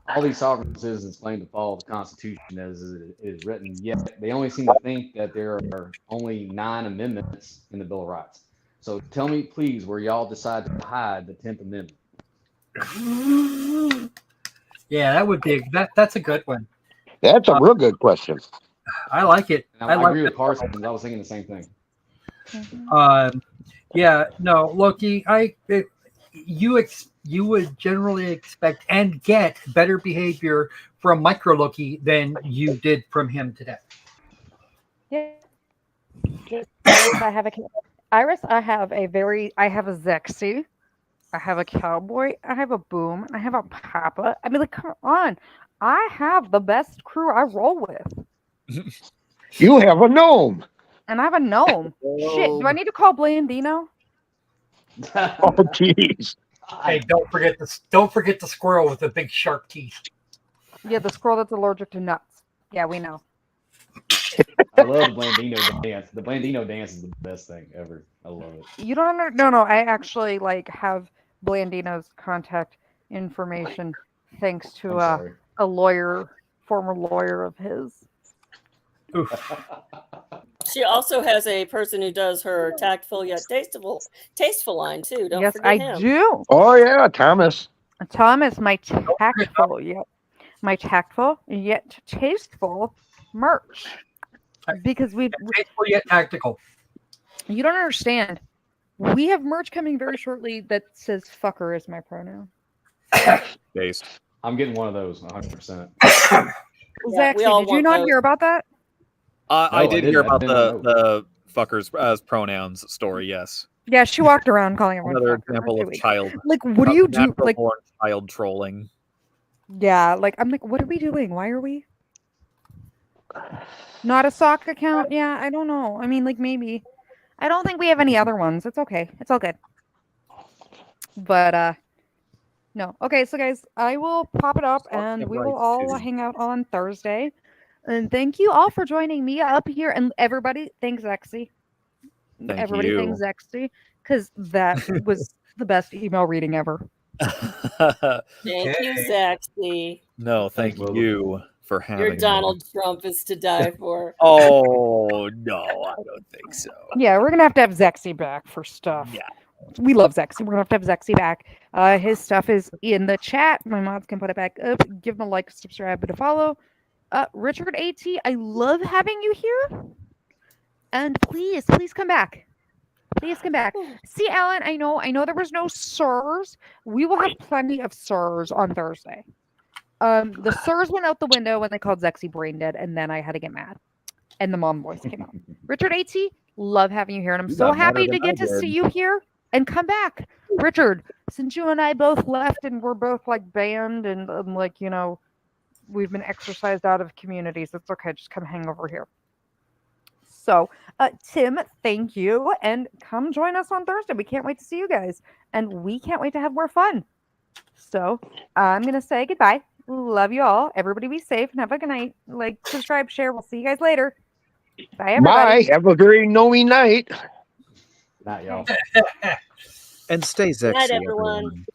All these sovereign citizens claim to follow the Constitution as it is written, yet they only seem to think that there are only 9 amendments in the Bill of Rights. So tell me, please, where y'all decide to hide the 10th Amendment. Yeah, that would be that's a good one. That's a real good question. I like it. I agree with Carson. I was thinking the same thing. Yeah, no, Loki, you would generally expect and get better behavior from Micro Loki than you did from him today. Yeah. I have a Zexy. I have a Cowboy. I have a Boom. I have a Papa. I mean, like, come on. I have the best crew I roll with. You have a gnome. And I have a gnome. Shit, do I need to call Blandino? Oh, jeez. Hey, don't forget the squirrel with the big sharp teeth. Yeah, the squirrel that's allergic to nuts. Yeah, we know. I love the Blandino dance. The Blandino dance is the best thing ever. I love it. You don't know? No. I actually have Blandino's contact information thanks to a former lawyer of his. She also has a person who does her tactful yet tasteful line too. Don't yes, forget I him. do. Oh yeah, Thomas. Thomas, my tactful yet tasteful merch. Because tasteful yet tactical. You don't understand. We have merch coming very shortly that says "fucker" is my pronoun. Based. I'm getting one of those 100%. Zaxi, did you not hear about that? I did hear about the fuckers as pronouns story. Yes. Yeah, she walked around calling everyone. Another example of child. Like, what do you do? Like, child trolling. Yeah, like I'm like, what are we doing? Why are we? Not a sock account? Yeah, I don't know. I mean, like maybe. I don't think we have any other ones. It's okay. It's all good. But no. Okay, so guys, I will pop it up and we will all hang out on Thursday. And thank you all for joining me up here. And everybody, thanks Zexy. Everybody thanks Zexy because that was the best email reading ever. Thank you, Zexy. No, thank you for having Your Donald Trump is to die for. Oh no, I don't think so. Yeah, we're gonna have to have Zexy back for stuff. Yeah. We love Zexy. We're gonna have Zexy back. His stuff is in the chat. My mods can put it back up. Give him a like, subscribe, and a follow. Richard AT, I love having you here. And please come back. Please come back. See, Alan, I know there was no sirs. We will have plenty of sirs on Thursday. The sirs went out the window when they called Zexy brain dead, and then I had to get mad. And the mom voice came out. Richard AT, love having you here, and I'm so happy to get to see you here and come back. Richard, since you and I both left and we're both like banned and like, you know, we've been exercised out of communities, it's okay, just come hang over here. So, Tim, thank you, and come join us on Thursday. We can't wait to see you guys, and we can't wait to have more fun. So, I'm going to say goodbye. Love you all. Everybody be safe and have a good night. Like, subscribe, share. We'll see you guys later. Bye, everybody. Bye. Have a very snowy night. Night, y'all. And stay sexy, Night, everyone.